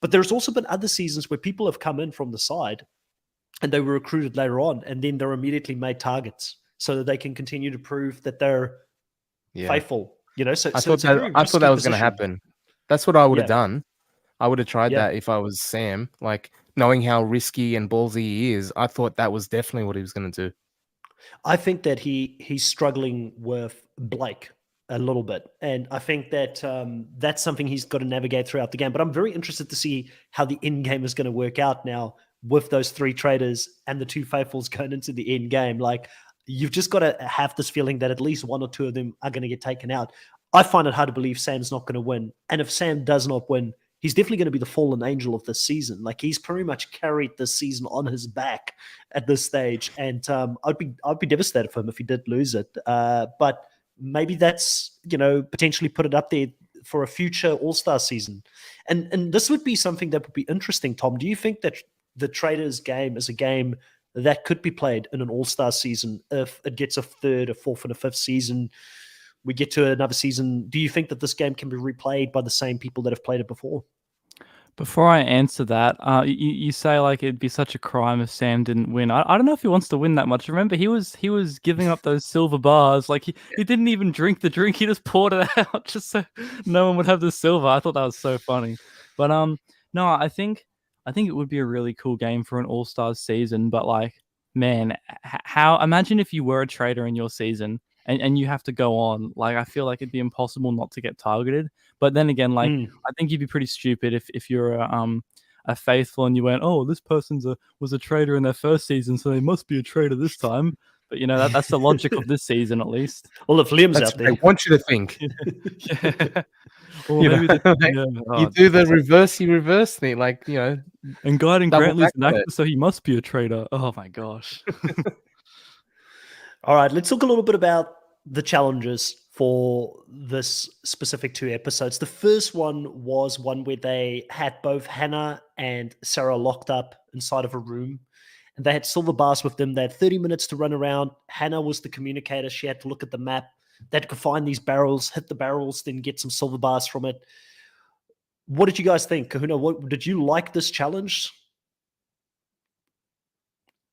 but there's also been other seasons where people have come in from the side and they were recruited later on and then they're immediately made targets so that they can continue to prove that they're faithful. So I thought that was going to happen. That's what I would have done. I would have tried that if I was Sam. Like knowing how risky and ballsy he is, I thought that was definitely what he was going to do. I think that he's struggling with Blake a little bit, and I think that that's something he's got to navigate throughout the game. But I'm very interested to see how the end game is going to work out now with those 3 traitors and the 2 faithfuls going into the end game. Like you've just got to have this feeling that at least 1 or 2 of them are going to get taken out. I find it hard to believe Sam's not going to win, and if Sam does not win, he's definitely going to be the fallen angel of this season. Like he's pretty much carried this season on his back at this stage. And I'd be devastated for him if he did lose it. But maybe that's, potentially put it up there for a future All-Star season. And this would be something that would be interesting, Tom. Do you think that the Traitors game is a game that could be played in an All-Star season if it gets a 3rd, a 4th, and a 5th season? We get to another season. Do you think that this game can be replayed by the same people that have played it before? Before I answer that, you say like it'd be such a crime if Sam didn't win. I don't know if he wants to win that much. Remember, he was giving up those silver bars. Like he didn't even drink the drink. He just poured it out just so no one would have the silver. I thought that was so funny. But no, I think it would be a really cool game for an All-Stars season. But like, man, imagine if you were a traitor in your season. And you have to go on. Like I feel like it'd be impossible not to get targeted. But then again, like I think you'd be pretty stupid if you're a faithful and you went, oh, this person's was a traitor in their first season, so they must be a traitor this time. But that's the logic of this season at least. Well, if Liam's out there, I want you to think. Or You know, maybe the, like, yeah, you oh, do the reverse thing, like, you know, and Guiding double Grantley's back an on actor, it. so he must be a traitor. Oh my gosh. All right, let's talk a little bit about the challenges for this specific 2 episodes. The first one was one where they had both Hannah and Sarah locked up inside of a room, and they had silver bars with them. They had 30 minutes to run around. Hannah was the communicator. She had to look at the map. They had to find these barrels, hit the barrels, then get some silver bars from it. What did you guys think? Kahuna, what did you like this challenge?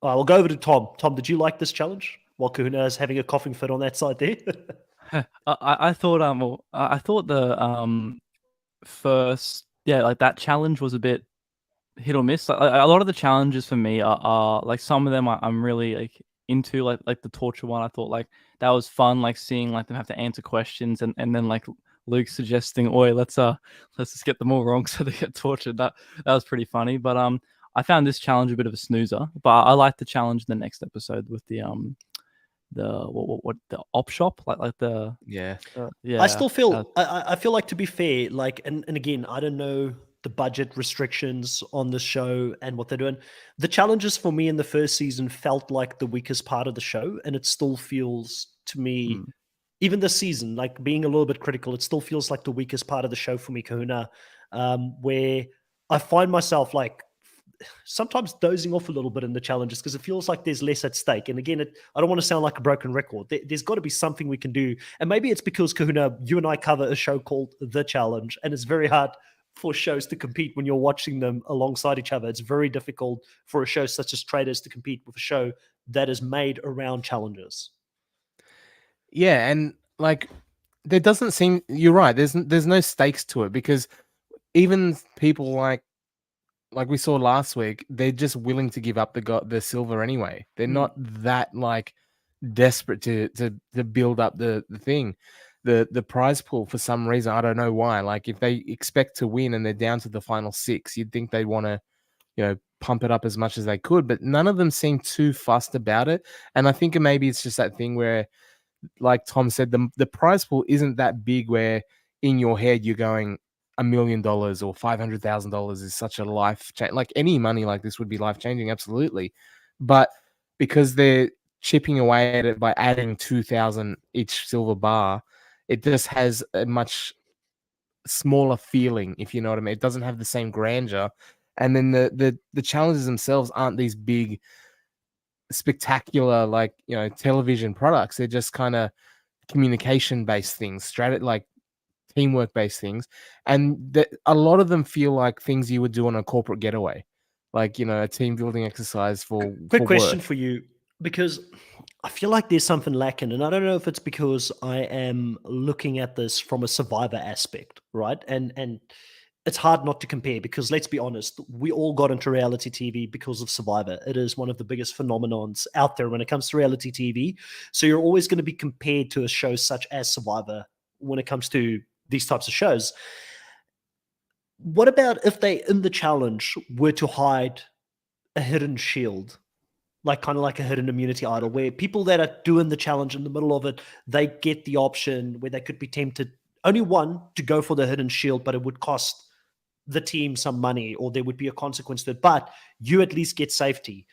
We'll go over to Tom. Tom, did you like this challenge? While Kahuna is having a coughing fit on that side there. I thought well, I thought the first, yeah, like that challenge was a bit hit or miss. Like, a lot of the challenges for me are like, some of them I'm really like into, like the torture one. I thought like that was fun, like seeing like them have to answer questions, and then like Luke suggesting, "Oi, let's just get them all wrong so they get tortured." That was pretty funny. But I found this challenge a bit of a snoozer. But I like the challenge in the next episode with what the op shop, like the Yeah. yeah. I still feel I feel like, to be fair, like, and again, I don't know the budget restrictions on the show and what they're doing. The challenges for me in the first season felt like the weakest part of the show, and it still feels to me, Mm. even this season, like being a little bit critical, it still feels like the weakest part of the show for me, Kahuna, where I find myself like sometimes dozing off a little bit in the challenges because it feels like there's less at stake. And again, I don't want to sound like a broken record. There's got to be something we can do. And maybe it's because, Kahuna, you and I cover a show called The Challenge, and it's very hard for shows to compete when you're watching them alongside each other. It's very difficult for a show such as Traitors to compete with a show that is made around challenges. Yeah, and like there doesn't seem, you're right. There's no stakes to it because even people like we saw last week, they're just willing to give up the silver anyway. They're not that like desperate to build up the thing, the prize pool for some reason. I don't know why. Like if they expect to win and they're down to the final 6, you'd think they'd want to, you know, pump it up as much as they could. But none of them seem too fussed about it. And I think maybe it's just that thing where, like Tom said, the prize pool isn't that big where in your head you're going $1 million or $500,000 is such a life change. Like any money like this would be life changing, absolutely. But because they're chipping away at it by adding 2,000 each silver bar, it just has a much smaller feeling, if you know what I mean. It doesn't have the same grandeur. And then the challenges themselves aren't these big spectacular, like, you know, television products. They're just kind of communication based things, like teamwork based things, and a lot of them feel like things you would do on a corporate getaway, like, you know, a team building exercise for Quick question work. for you, because I feel like there's something lacking, and I don't know if it's because I am looking at this from a survivor aspect, right? And it's hard not to compare because let's be honest, we all got into reality TV because of Survivor. It is one of the biggest phenomenons out there when it comes to reality TV. So you're always going to be compared to a show such as Survivor when it comes to these types of shows. What about if they, in the challenge, were to hide a hidden shield, like kind of like a hidden immunity idol, where people that are doing the challenge in the middle of it, they get the option where they could be tempted, only one, to go for the hidden shield, but it would cost the team some money or there would be a consequence to it, but you at least get safety.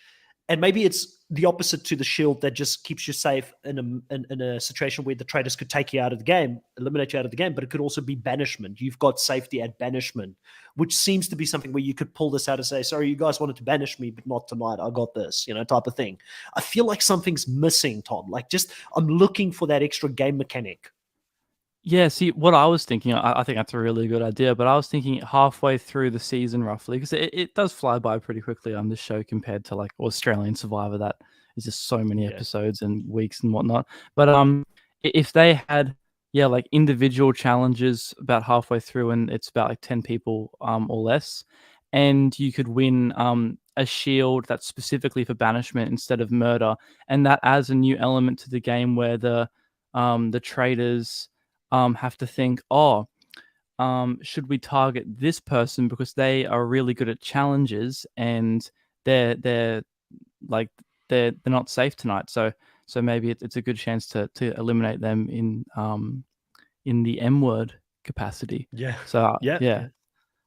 And maybe it's the opposite to the shield that just keeps you safe in a situation where the traders could take you out of the game, eliminate you out of the game, but it could also be banishment. You've got safety at banishment, which seems to be something where you could pull this out and say, sorry, you guys wanted to banish me, but not tonight. I got this, you know, type of thing. I feel like something's missing, Tom. Like just, I'm looking for that extra game mechanic. Yeah, see, what I was thinking, I think that's a really good idea, but I was thinking halfway through the season, roughly, because it does fly by pretty quickly on this show compared to like Australian Survivor, that is just so many episodes and weeks and whatnot. But if they had, yeah, like individual challenges about halfway through, and it's about like 10 people or less, and you could win a shield that's specifically for banishment instead of murder, and that adds a new element to the game where the traders have to think, should we target this person because they are really good at challenges and they're like they're not safe tonight. So maybe it's a good chance to eliminate them in the M word capacity. Yeah. So Yeah. yeah,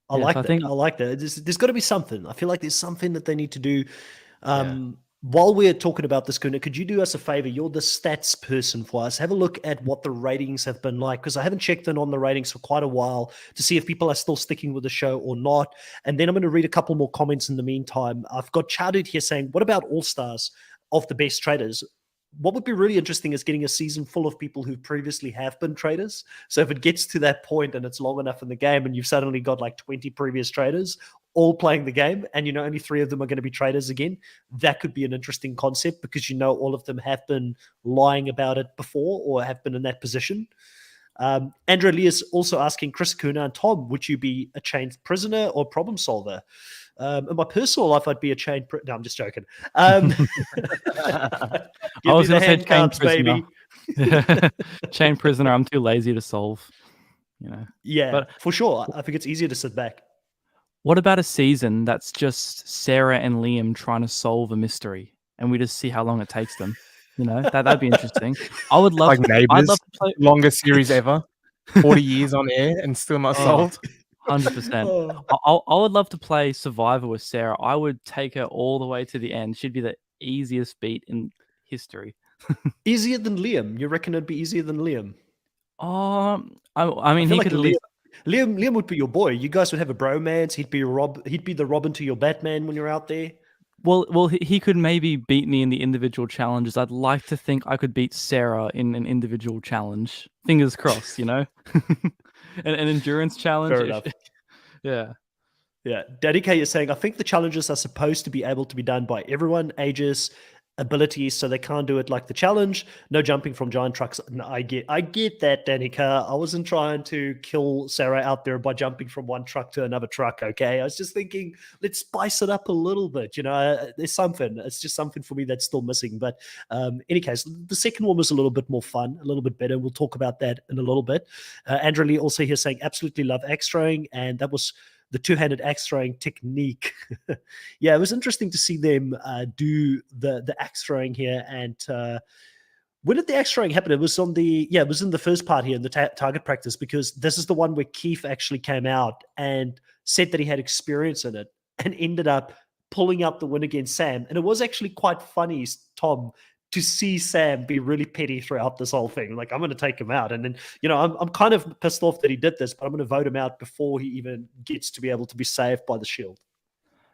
I yeah. like So I that. think I like that. There's got to be something. I feel like there's something that they need to do. Yeah. While we're talking about this, Kuna, could you do us a favor? You're the stats person for us. Have a look at what the ratings have been like, because I haven't checked in on the ratings for quite a while to see if people are still sticking with the show or not. And then I'm going to read a couple more comments in the meantime. I've got Chowdhury here saying, what about All-Stars of the best traders? What would be really interesting is getting a season full of people who previously have been traders. So if it gets to that point and it's long enough in the game and you've suddenly got like 20 previous traders all playing the game and only 3 of them are going to be traders again, that could be an interesting concept because all of them have been lying about it before or have been in that position. Andrew Lee is also asking Chris, Kuna, and Tom, would you be a chained prisoner or problem solver? In my personal life, I'd be a chained no, I'm just joking. I Give me was the going to say hand chain cards, prisoner. baby. Chain prisoner. I'm too lazy to solve. Yeah, But for sure. I think it's easier to sit back. what about a season that's just Sarah and Liam trying to solve a mystery, and we just see how long it takes them? That'd be interesting. I would love. Like I'd Neighbours, love to play. longest series ever, 40 years on air and still not Oh, solved. 100%. Oh. I would love to play Survivor with Sarah. I would take her all the way to the end. She'd be the easiest beat in history. Easier than Liam? You reckon it'd be easier than Liam? I I mean, feel he like could at least. Liam would be your boy. You guys would have a bromance. He'd be the Robin to your Batman when you're out there. Well, he could maybe beat me in the individual challenges. I'd like to think I could beat Sarah in an individual challenge. Fingers crossed, an endurance challenge. Fair enough. Yeah. Yeah. Daddy K is saying, I think the challenges are supposed to be able to be done by everyone, ages, abilities, so they can't do it like the challenge. No jumping from giant trucks. No, I get that, Danny K. I wasn't trying to kill Sarah out there by jumping from one truck to another truck, okay? I was just thinking, let's spice it up a little bit. There's something. It's just something for me that's still missing. But any case, the second one was a little bit more fun, a little bit better. We'll talk about that in a little bit. Andrew Lee also here saying, absolutely love axe throwing, and that was the two-handed axe throwing technique. Yeah, it was interesting to see them do the axe throwing here. And when did the axe throwing happen? It was in the first part here in the target practice, because this is the one where Keith actually came out and said that he had experience in it and ended up pulling out the win against Sam. And it was actually quite funny, Tom, to see Sam be really petty throughout this whole thing. Like, I'm going to take him out. And then, I'm kind of pissed off that he did this, but I'm going to vote him out before he even gets to be able to be saved by the shield.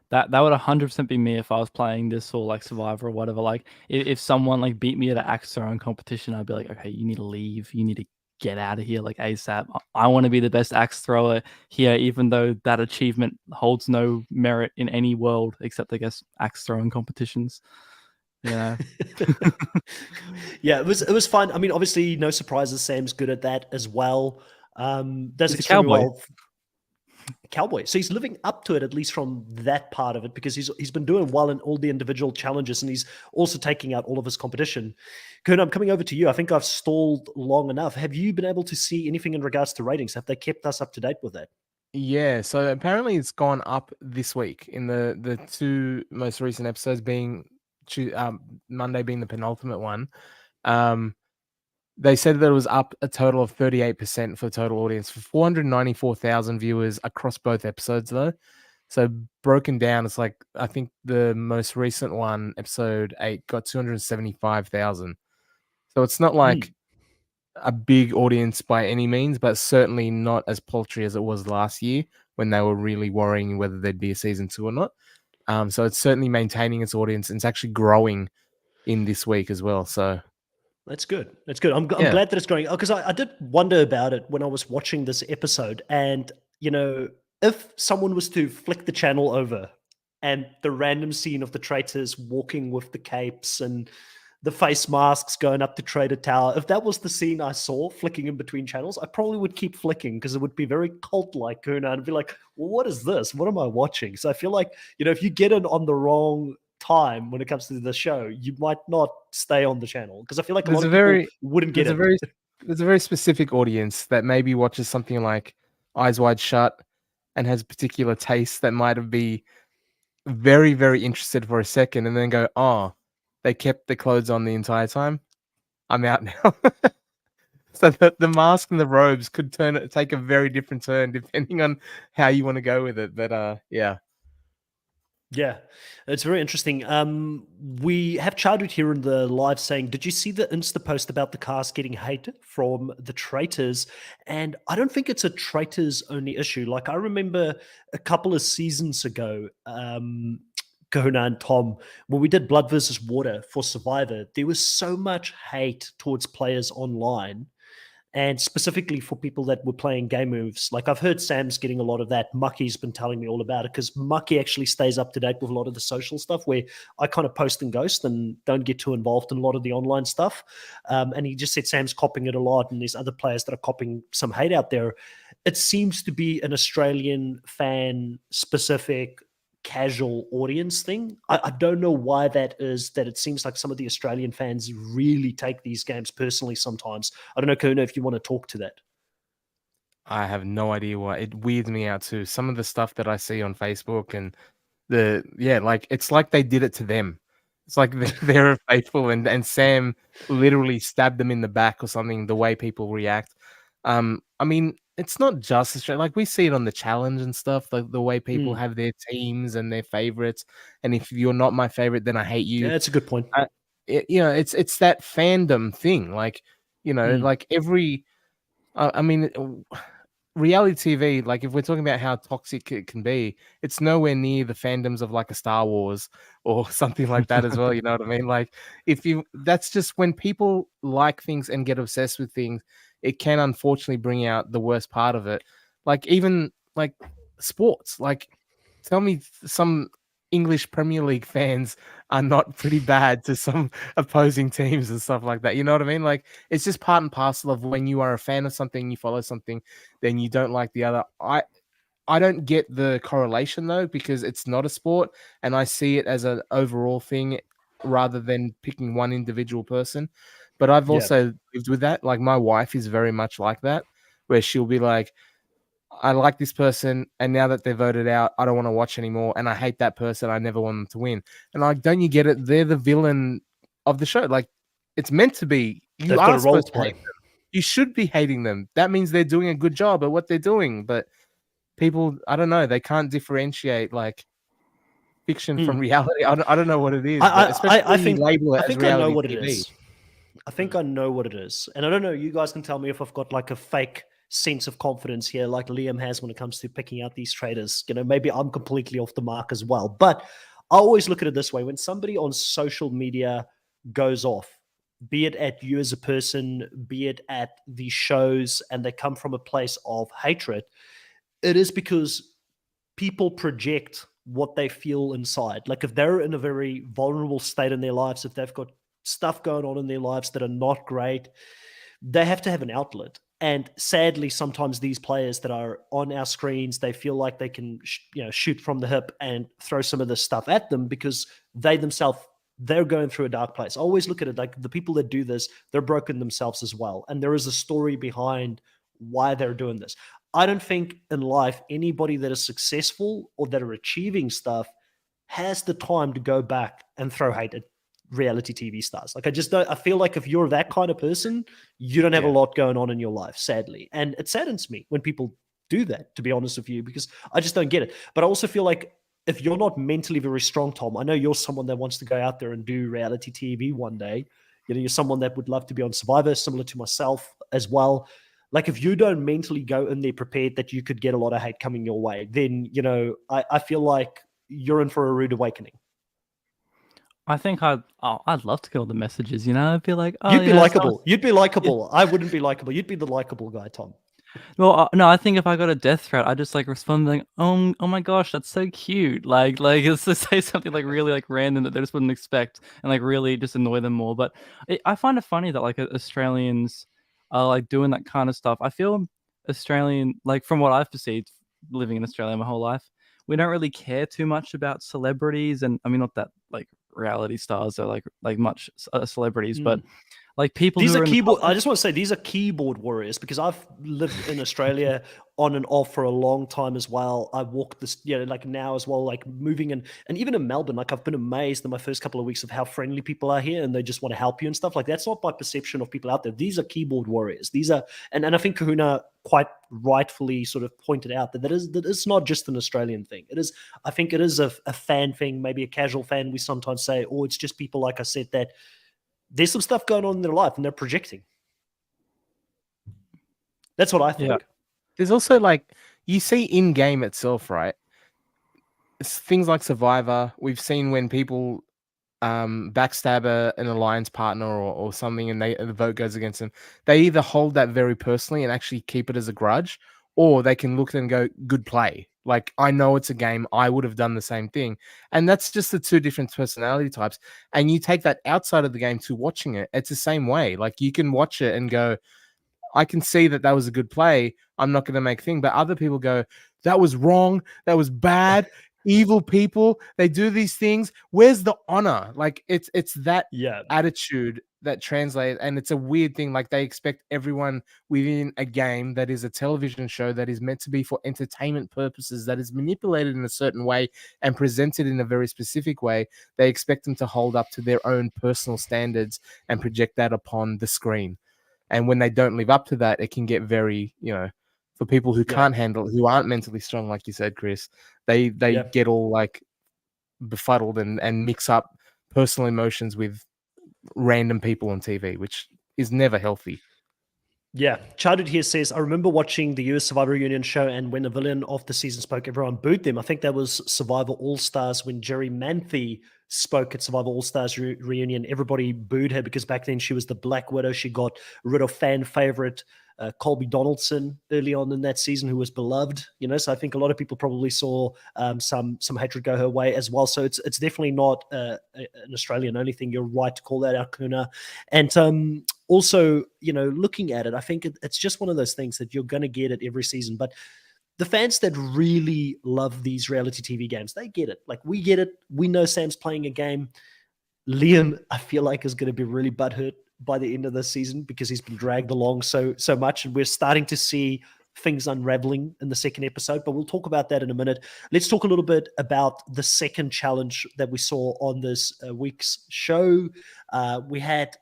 That would 100% be me if I was playing this or like Survivor or whatever. Like, if someone like beat me at an axe throwing competition, I'd be like, okay, you need to leave. You need to get out of here like ASAP. I want to be the best axe thrower here, even though that achievement holds no merit in any world except, I guess, axe throwing competitions. Yeah, it was fun. I mean, obviously, no surprises. Sam's good at that as well. Does he's a extremely cowboy. well. Cowboy. So he's living up to it, at least from that part of it, because he's been doing well in all the individual challenges, and he's also taking out all of his competition. Kuna, I'm coming over to you. I think I've stalled long enough. Have you been able to see anything in regards to ratings? Have they kept us up to date with that? Yeah, so apparently it's gone up this week in the 2 most recent episodes, being Monday being the penultimate one. They said that it was up a total of 38% for the total audience, for 494,000 viewers across both episodes, though. So broken down, it's like, I think the most recent one, episode 8, got 275,000. So it's not like a big audience by any means, but certainly not as paltry as it was last year when they were really worrying whether there'd be a season 2 or not. So it's certainly maintaining its audience, and it's actually growing in this week as well. So that's good. That's good. I'm glad that it's growing, because I did wonder about it when I was watching this episode. And, if someone was to flick the channel over and the random scene of the traitors walking with the capes and the face masks going up the Traitor Tower, if that was the scene I saw flicking in between channels, I probably would keep flicking, because it would be very cult-like, and I'd be like, well, what is this? What am I watching? So I feel like, if you get in on the wrong time when it comes to the show, you might not stay on the channel, because I feel like a lot of people wouldn't get it. There's a very specific audience that maybe watches something like Eyes Wide Shut and has a particular taste that might be very, very interested for a second and then go, oh, they kept the clothes on the entire time. I'm out now. So the mask and the robes could take a very different turn depending on how you want to go with it. But yeah. Yeah, it's very interesting. We have Childhood here in the live saying, did you see the Insta post about the cast getting hate from the Traitors? And I don't think it's a Traitors only issue. Like, I remember a couple of seasons ago, Kahuna and Tom, when we did Blood versus Water for Survivor, there was so much hate towards players online, and specifically for people that were playing game moves. Like, I've heard Sam's getting a lot of that. Mucky's been telling me all about it, because Mucky actually stays up to date with a lot of the social stuff, where I kind of post and ghost and don't get too involved in a lot of the online stuff. And he just said Sam's copying it a lot, and there's other players that are copying some hate out there. It seems to be an Australian fan specific casual audience thing. I don't know why that is, that it seems like some of the Australian fans really take these games personally sometimes. I don't know, Kuna, if you want to talk to that. I have no idea why. It weirds me out too. Some of the stuff that I see on Facebook and like it's like they did it to them. It's like they're faithful, and Sam literally stabbed them in the back or something. The way people react, I mean, it's not just Australia. Like, we see it on the challenge and stuff. Like, the way people have their teams and their favorites, and if you're not my favorite, then I hate you. Yeah, that's a good point. It's that fandom thing. Like, like every. I mean, reality TV, like, if we're talking about how toxic it can be, it's nowhere near the fandoms of like a Star Wars or something like that as well. You know what I mean? Like, that's just when people like things and get obsessed with things, it can unfortunately bring out the worst part of it. Like, even like sports, like, tell me some English Premier League fans are not pretty bad to some opposing teams and stuff like that. You know what I mean? Like, it's just part and parcel of when you are a fan of something, you follow something, then you don't like the other. I don't get the correlation though, because it's not a sport, and I see it as an overall thing rather than picking one individual person. But I've also lived with that. Like, my wife is very much like that, where she'll be like, I like this person, and now that they're voted out, I don't want to watch anymore, and I hate that person. I never want them to win. And like, don't you get it? They're the villain of the show. Like, it's meant to be. You They've got are a role supposed to to hate play. them. You should be hating them. That means they're doing a good job at what they're doing. But people, I don't know, they can't differentiate like fiction from reality. I don't know what it is, but especially when you label it as I know reality what it TV. is. I think I know what it is. And I don't know, you guys can tell me if I've got like a fake sense of confidence here, like Liam has when it comes to picking out these traders. Maybe I'm completely off the mark as well. But I always look at it this way: when somebody on social media goes off, be it at you as a person, be it at the shows, and they come from a place of hatred, it is because people project what they feel inside. Like, if they're in a very vulnerable state in their lives, if they've got stuff going on in their lives that are not great, they have to have an outlet. And sadly, sometimes these players that are on our screens, they feel like they can shoot from the hip and throw some of this stuff at them, because they themselves, they're going through a dark place. I always look at it like the people that do this, they're broken themselves as well, and there is a story behind why they're doing this. I don't think in life anybody that is successful or that are achieving stuff has the time to go back and throw hate at reality TV stars. Like, I just don't. I feel like if you're that kind of person, you don't have a lot going on in your life, sadly. And it saddens me when people do that, to be honest with you, because I just don't get it. But I also feel like if you're not mentally very strong, Tom, I know you're someone that wants to go out there and do reality TV one day. You're someone that would love to be on Survivor, similar to myself as well. Like, if you don't mentally go in there prepared that you could get a lot of hate coming your way, then, I feel like you're in for a rude awakening. I think I'd love to get all the messages, I'd be like, oh, you'd be likable. You'd be likable. I wouldn't be likable. You'd be the likable guy, Tom. Well, no, I think if I got a death threat, I just like respond like, oh my gosh, that's so cute. Like it's to say something like really like random that they just wouldn't expect, and like really just annoy them more. But I find it funny that like Australians are like doing that kind of stuff. I feel Australian, like from what I've perceived living in Australia my whole life, we don't really care too much about celebrities, and I mean, not that like reality stars are like much celebrities, but Like people These who are are in keyboard. the I just want to say these are keyboard warriors because I've lived in Australia on and off for a long time as well. I walked this, like now as well, like moving and even in Melbourne, like I've been amazed in my first couple of weeks of how friendly people are here and they just want to help you and stuff. Like that's not my perception of people out there. These are keyboard warriors. These are, and I think Kahuna quite rightfully sort of pointed out that it's not just an Australian thing. It is, I think it is a fan thing, maybe a casual fan. We sometimes say, or it's just people, like I said, that there's some stuff going on in their life and they're projecting. That's what I think. Yeah. There's also like you see in game itself, right? Things like Survivor. We've seen when people backstab an alliance partner or something, and the vote goes against them. They either hold that very personally and actually keep it as a grudge, or they can look and go, "Good play." Like, I know it's a game. I would have done the same thing. And that's just the two different personality types. And you take that outside of the game to watching it. It's the same way. Like, you can watch it and go, I can see that was a good play. I'm not going to make thing. But other people go, that was wrong. That was bad. Evil people. They do these things. Where's the honor? Like, it's that attitude that translates, and it's a weird thing. Like, they expect everyone within a game that is a television show that is meant to be for entertainment purposes, that is manipulated in a certain way and presented in a very specific way. They expect them to hold up to their own personal standards and project that upon the screen. And when they don't live up to that, it can get very, for people who can't handle, who aren't mentally strong, like you said, Chris, they get all like befuddled and mix up personal emotions with random people on TV, which is never healthy. Yeah. Childhood here says, I remember watching the US Survivor Reunion show, and when the villain of the season spoke, everyone booed them. I think that was Survivor All-Stars when Jerry Manthe spoke at Survivor All-Stars reunion. Everybody booed her because back then she was the Black Widow. She got rid of fan favorite Colby Donaldson early on in that season, who was beloved, so I think a lot of people probably saw some hatred go her way as well. So it's definitely not an Australian only thing. You're right to call that out, Kuna. And also, looking at it, I think it's just one of those things that you're going to get it every season. But the fans that really love these reality TV games, they get it. Like, we get it. We know Sam's playing a game. Liam, I feel like, is going to be really butthurt by the end of this season because he's been dragged along so much, and we're starting to see things unraveling in the second episode, but we'll talk about that in a minute. Let's talk a little bit about the second challenge that we saw on this week's show. We had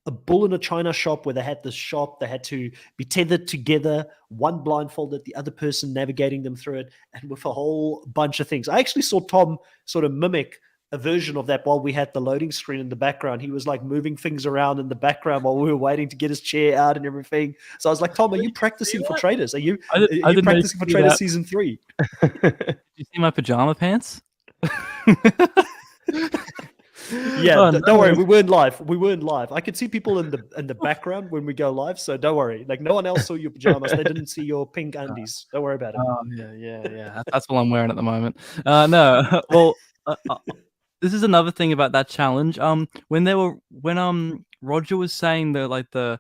a bull in a china shop where they had this shop. They had to be tethered together, one blindfolded, the other person navigating them through it, and with a whole bunch of things. I actually saw Tom sort of mimic a version of that while we had the loading screen in the background. He was like moving things around in the background while we were waiting to get his chair out and everything. So I was like, Tom, are you practicing for Traitors? Are you practicing for Traitors season 3? Did you see my pajama pants? Yeah, don't worry. We weren't live. I could see people in the background when we go live, so don't worry. Like, no one else saw your pajamas. They didn't see your pink undies. Don't worry about it. Oh, yeah. That's what I'm wearing at the moment. No, well, this is another thing about that challenge. When Roger was saying the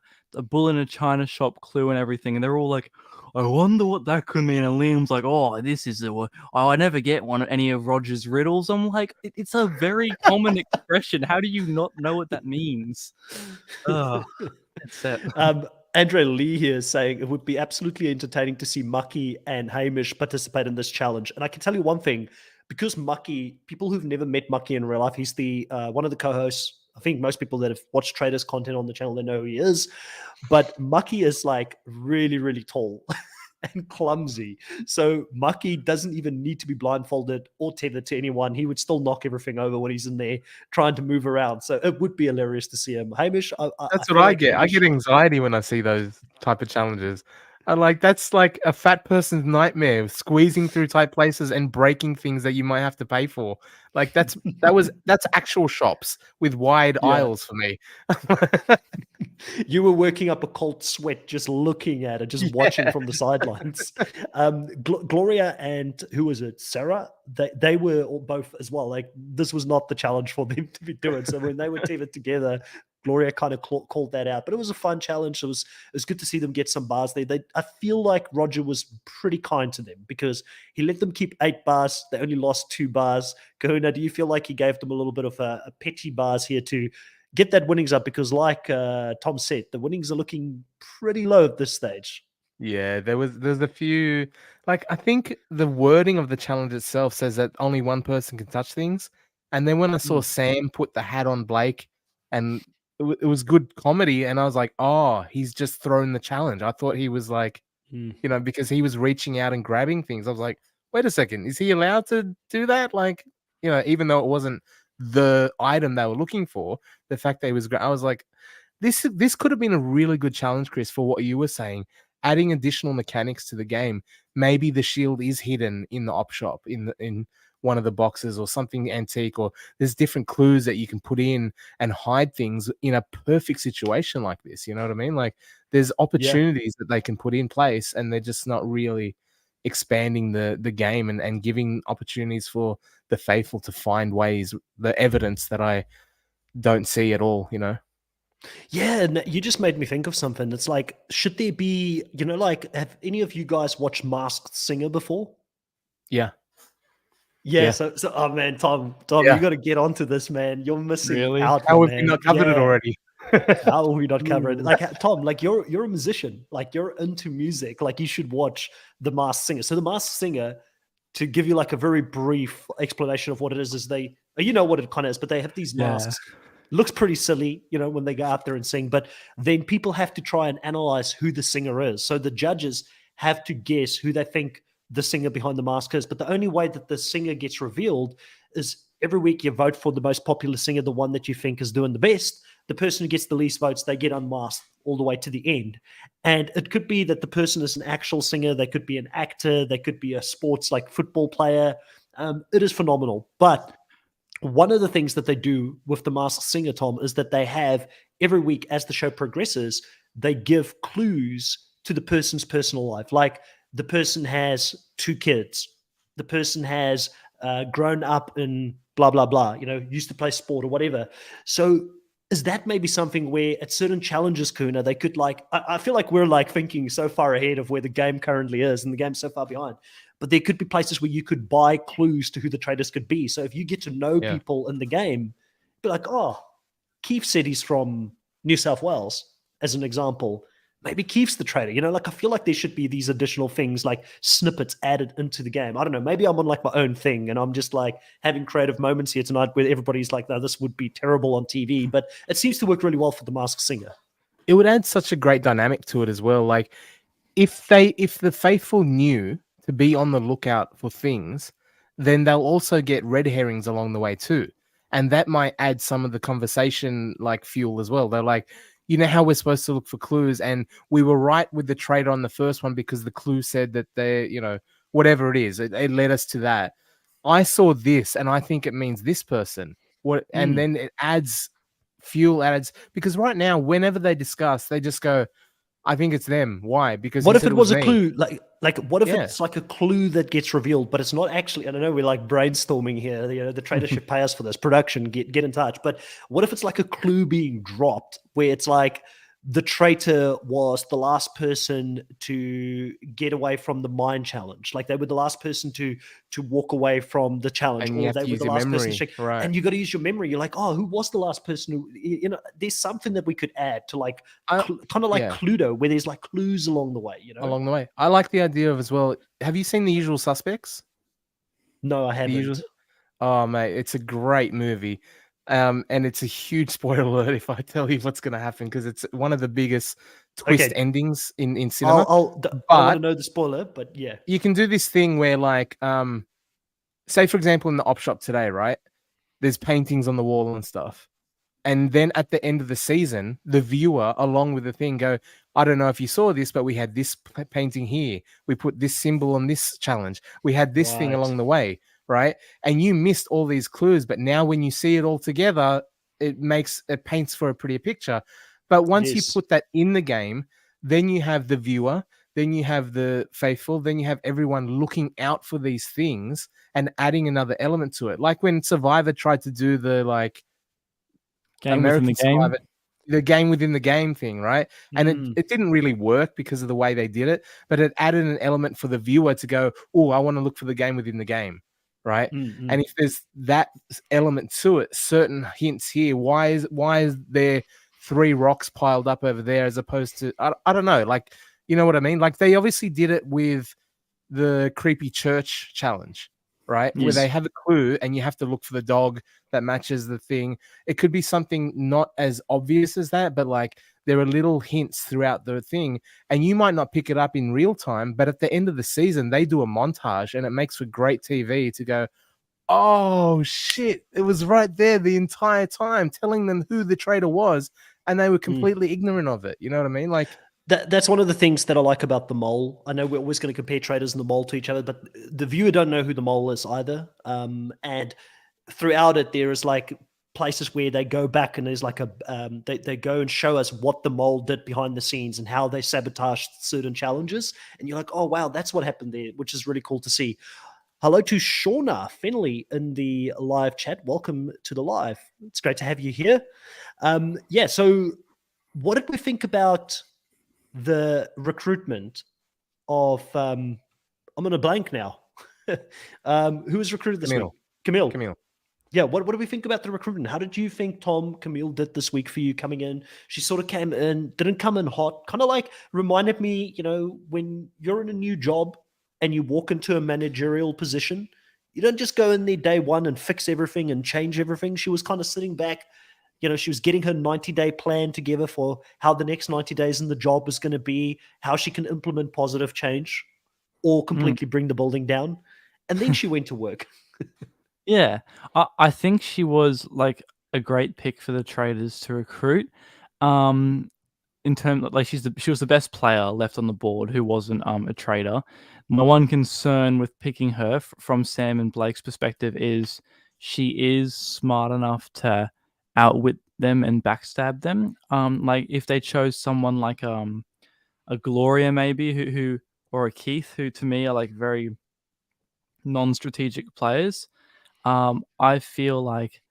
bull in a china shop clue and everything, and they're all like, I wonder what that could mean. And Liam's like, oh, this is I never get any of Roger's riddles. I'm like, it's a very common expression. How do you not know what that means? Oh, that's it. Andre Lee here is saying it would be absolutely entertaining to see Mucky and Hamish participate in this challenge. And I can tell you one thing, because Mucky, people who've never met Mucky in real life, he's the one of the co-hosts. I think most people that have watched Traitors content on the channel, they know who he is. But Mucky is like really, really tall and clumsy. So Mucky doesn't even need to be blindfolded or tethered to anyone. He would still knock everything over when he's in there trying to move around. So it would be hilarious to see him. Hamish, that's what I get. I get anxiety when I see those type of challenges. That's like a fat person's nightmare, squeezing through tight places and breaking things that you might have to pay for. Like, that's actual shops with wide aisles for me. You were working up a cold sweat just looking at it, just watching from the sidelines. Gloria and who was it, Sarah? They were all both as well. Like, this was not the challenge for them to be doing. So when they were teamed together, Gloria kind of called that out, but it was a fun challenge. It was good to see them get some bars there. I feel like Roger was pretty kind to them because he let them keep 8 bars. They only lost 2 bars. Kahuna, do you feel like he gave them a little bit of a petty bars here to get that winnings up, because like Tom said, the winnings are looking pretty low at this stage. Yeah, there's a few, like, I think the wording of the challenge itself says that only one person can touch things. And then when I saw Sam put the hat on Blake, and it was good comedy, and I was like, oh, he's just thrown the challenge. I thought he was like, because he was reaching out and grabbing things. I was like, wait a second, is he allowed to do that? Like, even though it wasn't the item they were looking for, the fact that he was, I was like, this could have been a really good challenge, Chris, for what you were saying. Adding additional mechanics to the game. Maybe the shield is hidden in the op shop, in one of the boxes, or something antique, or there's different clues that you can put in and hide things in a perfect situation like this. You know what I mean? Like, there's opportunities that they can put in place, and they're just not really expanding the game and giving opportunities for the faithful to find ways, the evidence that I don't see at all, Yeah, and you just made me think of something. It's like, should there be, like, have any of you guys watched Masked Singer before? Yeah. Yeah. So oh man, Tom, Yeah. you got to get onto this, man. You're missing Really? out. How have man. we not covered it already? How will we not cover it? Like, Tom, like, you're a musician, like, you're into music, like, you should watch The Masked Singer. So The Masked Singer, to give you like a very brief explanation of what it is they, you know what it kind of is, but they have these masks. Looks pretty silly, when they go out there and sing, but then people have to try and analyze who the singer is. So the judges have to guess who they think the singer behind the mask is. But the only way that the singer gets revealed is every week you vote for the most popular singer, the one that you think is doing the best. The person who gets the least votes, they get unmasked all the way to the end. And it could be that the person is an actual singer. They could be an actor. They could be a sports, like, football player. It is phenomenal. But one of the things that they do with the Masked Singer, Tom, is that they have every week, as the show progresses, they give clues to the person's personal life. Like, the person has 2 kids. The person has grown up in blah, blah, blah, used to play sport or whatever. So is that maybe something where at certain challenges, Kuna, they could, like, I feel like we're like thinking so far ahead of where the game currently is, and the game's so far behind. But there could be places where you could buy clues to who the traitors could be. So if you get to know people in the game, be like, oh, Keith said he's from New South Wales, as an example. Maybe Keith's the traitor. Like, I feel like there should be these additional things, like snippets added into the game. I don't know. Maybe I'm on like my own thing, and I'm just like having creative moments here tonight where everybody's like, no, this would be terrible on TV. But it seems to work really well for the Masked Singer. It would add such a great dynamic to it as well. Like, if the faithful knew to be on the lookout for things, then they'll also get red herrings along the way too. And that might add some of the conversation, like, fuel as well. They're like, how we're supposed to look for clues, and we were right with the traitor on the first one because the clue said that they're, whatever it is, it led us to that. I saw this, and I think it means this person. And then it adds fuel, because right now, whenever they discuss, they just go, I think it's them. Why? Because what if it was a me. clue? Like what if it's like a clue that gets revealed, but it's not actually? I don't know. We're like brainstorming here. The trader should pay us for this. Production, get in touch. But what if it's like a clue being dropped, where it's like the traitor was the last person to get away from the mine challenge? Like, they were the last person to walk away from the challenge, and or they were the last person to check. Right. And you got to use your memory. You're like, oh, who was the last person who? There's something that we could add to, like, kind of like Cluedo, where there's like clues along the way. Along the way. I like the idea of as well. Have you seen The Usual Suspects? No, I haven't. Oh, mate, it's a great movie. And it's a huge spoiler alert if I tell you what's going to happen, because it's one of the biggest twist endings in cinema. I want to know the spoiler, but yeah. You can do this thing where, like, say, for example, in the op shop today, right? There's paintings on the wall and stuff. And then at the end of the season, the viewer, along with the thing, go, I don't know if you saw this, but we had this painting here. We put this symbol on this challenge. We had this thing along the way, right? And you missed all these clues, but now when you see it all together, it paints for a prettier picture. But once you put that in the game, then you have the viewer, then you have the faithful, then you have everyone looking out for these things and adding another element to it. Like when Survivor tried to do the, like, game within the game, the game within the game thing, right? And it didn't really work because of the way they did it, but it added an element for the viewer to go, oh, I want to look for the game within the game. right? Mm-hmm. And if there's that element to it, certain hints here, why is there 3 rocks piled up over there as opposed to I don't know, like, you know what I mean? Like, they obviously did it with the creepy church challenge, right? Where they Yes. have a clue and you have to look for the dog that matches the thing. It could be something not as obvious as that, but like there are little hints throughout the thing, and you might not pick it up in real time, but at the end of the season, they do a montage and it makes for great TV to go, oh shit, it was right there the entire time telling them who the traitor was, and they were completely ignorant of it. You know what I mean? Like, That's one of the things that I like about the mole. I know we're always going to compare Traitors and the mole to each other, but the viewer don't know who the mole is either. And throughout it, there is like places where they go back and there's like they go and show us what the mole did behind the scenes and how they sabotaged certain challenges. And you're like, oh wow, that's what happened there, which is really cool to see. Hello to Shauna Finley in the live chat. Welcome to the live. It's great to have you here. Yeah. So, what did we think about the recruitment of I'm on a blank now. Who was recruited this week? Camille. Yeah, what do we think about the recruitment? How did you think Camille did this week for you coming in? She sort of came in, didn't come in hot, kind of like reminded me, when you're in a new job and you walk into a managerial position, you don't just go in there day one and fix everything and change everything. She was kind of sitting back, she was getting her 90-day plan together for how the next 90 days in the job is going to be, how she can implement positive change or completely bring the building down. And then she went to work. Yeah, I think she was like a great pick for the Traitors to recruit. In terms of, like, she was the best player left on the board who wasn't a traitor. My one concern with picking her from Sam and Blake's perspective is she is smart enough to outwit them and backstab them. Like if they chose someone like a Gloria maybe who or a Keith, who to me are like very non-strategic players. I feel like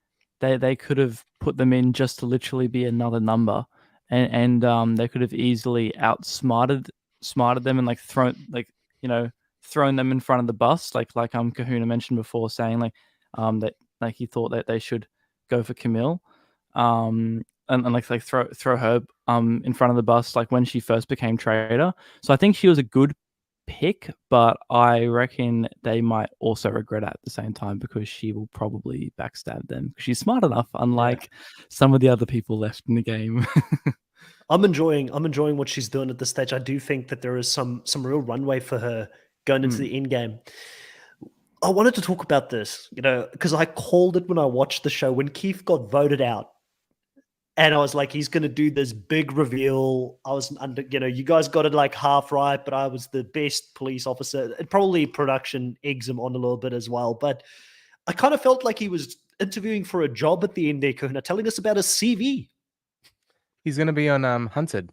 they could have put them in just to literally be another number, and they could have easily outsmarted them and like thrown them in front of the bus, like Kahuna mentioned before, saying that like he thought that they should go for Camille, and like throw her in front of the bus like when she first became traitor. So I think she was a good pick, but I reckon they might also regret it at the same time because she will probably backstab them because she's smart enough, unlike some of the other people left in the game. I'm enjoying what she's doing at this stage. I do think that there is some real runway for her going into the end game. I wanted to talk about this, because I called it when I watched the show when Keith got voted out. And I was like, he's going to do this big reveal. I was you guys got it like half right, but I was the best police officer. And probably production eggs him on a little bit as well. But I kind of felt like he was interviewing for a job at the end there, Kahuna, telling us about his CV. He's going to be on Hunted.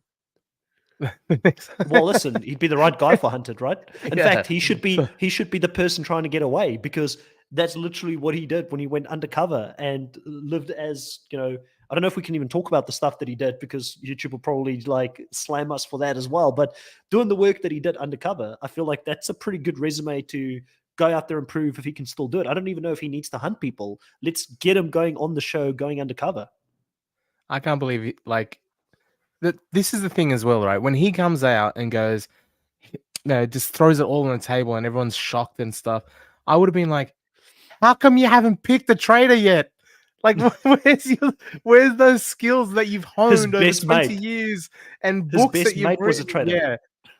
Well, listen, he'd be the right guy for Hunted, right? In fact, he should be the person trying to get away, because that's literally what he did when he went undercover and lived as, I don't know if we can even talk about the stuff that he did because YouTube will probably like slam us for that as well. But doing the work that he did undercover, I feel like that's a pretty good resume to go out there and prove if he can still do it. I don't even know if he needs to hunt people. Let's get him going on the show, going undercover. I can't believe it. Like, this is the thing as well, right? When he comes out and goes, just throws it all on the table and everyone's shocked and stuff, I would have been like, how come you haven't picked a traitor yet? Like, where's those skills that you've honed over 20 years and books that you've written? Was a traitor. Yeah.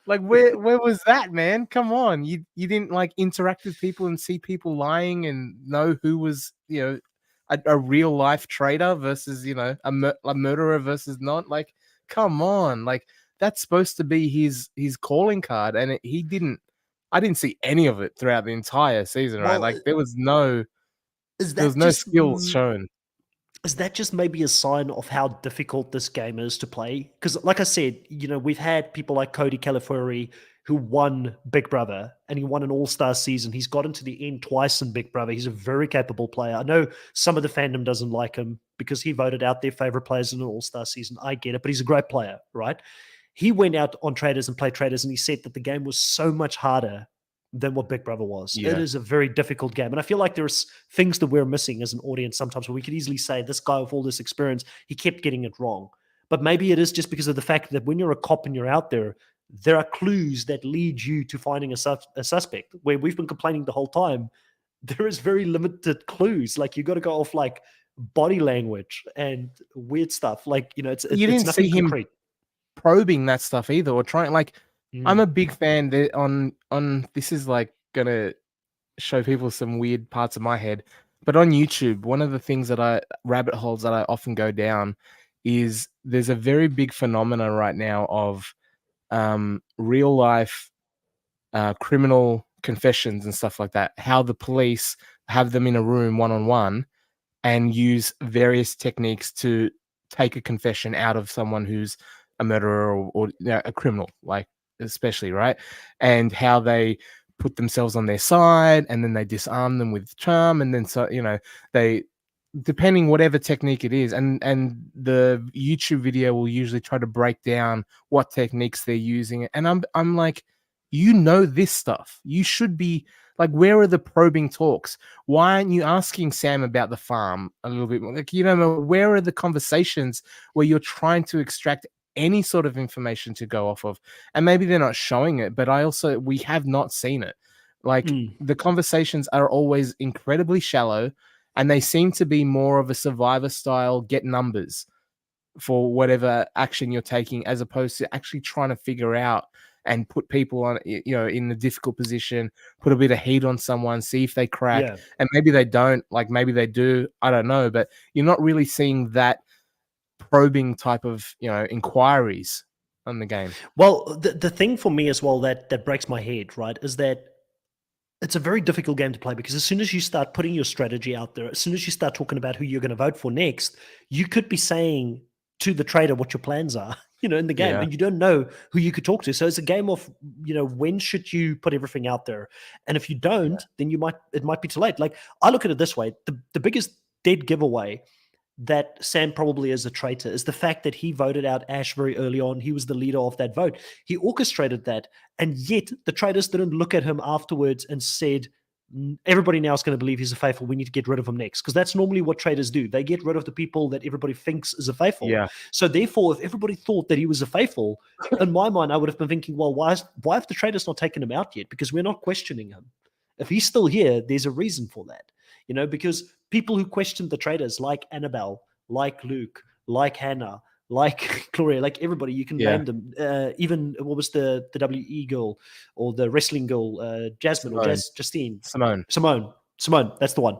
Like, where was that, man? Come on. You didn't like interact with people and see people lying and know who was, a real life traitor versus, a murderer versus not. Like, come on. Like, that's supposed to be his calling card, and he didn't. I didn't see any of it throughout the entire season, right? Like, there was no skills shown. Is that just maybe a sign of how difficult this game is to play? Because, like I said, we've had people like Cody Califuri who won Big Brother, and he won an all-star season. He's gotten to the end twice in Big Brother. He's a very capable player. I know some of the fandom doesn't like him because he voted out their favorite players in an all-star season. I get it, but he's a great player, right? He went out on Traitors and played Traitors, and he said that the game was so much harder than what Big Brother was. It Yeah. is a very difficult game. And I feel like there's things that we're missing as an audience sometimes where we could easily say, this guy with all this experience, he kept getting it wrong. But maybe it is just because of the fact that when you're a cop and you're out there are clues that lead you to finding a suspect, where we've been complaining the whole time. There is very limited clues. Like, you got to go off like body language and weird stuff. Like, You it's didn't nothing see him concrete. probing that stuff either, or trying, like, I'm Mm. a big fan that on this is like gonna show people some weird parts of my head, but on YouTube, one of the things that rabbit holes that I often go down is there's a very big phenomena right now of real life criminal confessions and stuff like that. How the police have them in a room one-on-one and use various techniques to take a confession out of someone who's a murderer or a criminal, like, especially, right? And how they put themselves on their side, and then they disarm them with charm, and then they, depending whatever technique it is, and the YouTube video will usually try to break down what techniques they're using, and I'm like, this stuff. You should be like, where are the probing talks? Why aren't you asking Sam about the farm a little bit more? Like, where are the conversations where you're trying to extract any sort of information to go off of? And maybe they're not showing it, but we have not seen it. Like, the conversations are always incredibly shallow, and they seem to be more of a Survivor style get numbers for whatever action you're taking, as opposed to actually trying to figure out and put people on, in a difficult position, put a bit of heat on someone, see if they crack. Yeah. And maybe they don't, like, maybe they do, I don't know, but you're not really seeing that probing type of, inquiries on the game. Well, the thing for me as well that breaks my head, right, is that it's a very difficult game to play, because as soon as you start putting your strategy out there, as soon as you start talking about who you're going to vote for next, you could be saying to the traitor what your plans are, in the game, Yeah. and you don't know who you could talk to. So it's a game of, when should you put everything out there? And if you don't, then it might be too late. Like, I look at it this way: the biggest dead giveaway that Sam probably is a traitor is the fact that he voted out Ash very early on. He was the leader of that vote. He orchestrated that, and yet the traitors didn't look at him afterwards and said, everybody now is going to believe he's a faithful. We need to get rid of him next. Because that's normally what traitors do. They get rid of the people that everybody thinks is a faithful. Yeah. So therefore, if everybody thought that he was a faithful, in my mind, I would have been thinking, well, why have the traitors not taken him out yet? Because we're not questioning him. If he's still here, there's a reason for that. Because people who questioned the traitors, like Annabelle, like Luke, like Hannah, like Gloria, like everybody, you can name them. Even, what was the WE girl, or the wrestling girl, Jasmine, or Justine? Simone, that's the one.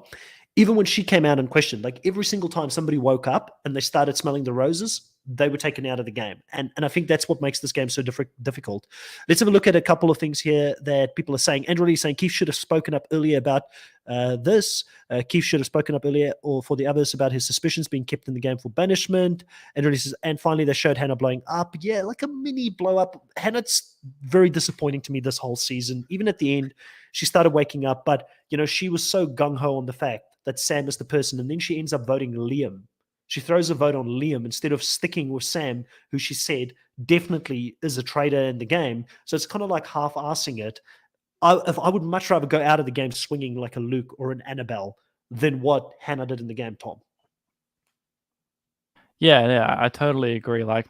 Even when she came out and questioned, like, every single time somebody woke up and they started smelling the roses, they were taken out of the game. And I think that's what makes this game so difficult. Let's have a look at a couple of things here that people are saying. Andrew is saying Keith should have spoken up earlier about this. Keith should have spoken up earlier, or for the others, about his suspicions being kept in the game for banishment. Andrew says, and finally they showed Hannah blowing up. Yeah, like a mini blow up. Hannah's very disappointing to me this whole season. Even at the end, she started waking up, but she was so gung-ho on the fact that Sam is the person, and then she ends up voting Liam. She throws a vote on Liam instead of sticking with Sam, who she said definitely is a traitor in the game. So it's kind of like half-assing it. I would much rather go out of the game swinging like a Luke or an Annabelle than what Hannah did in the game, Tom. Yeah, I totally agree. Like,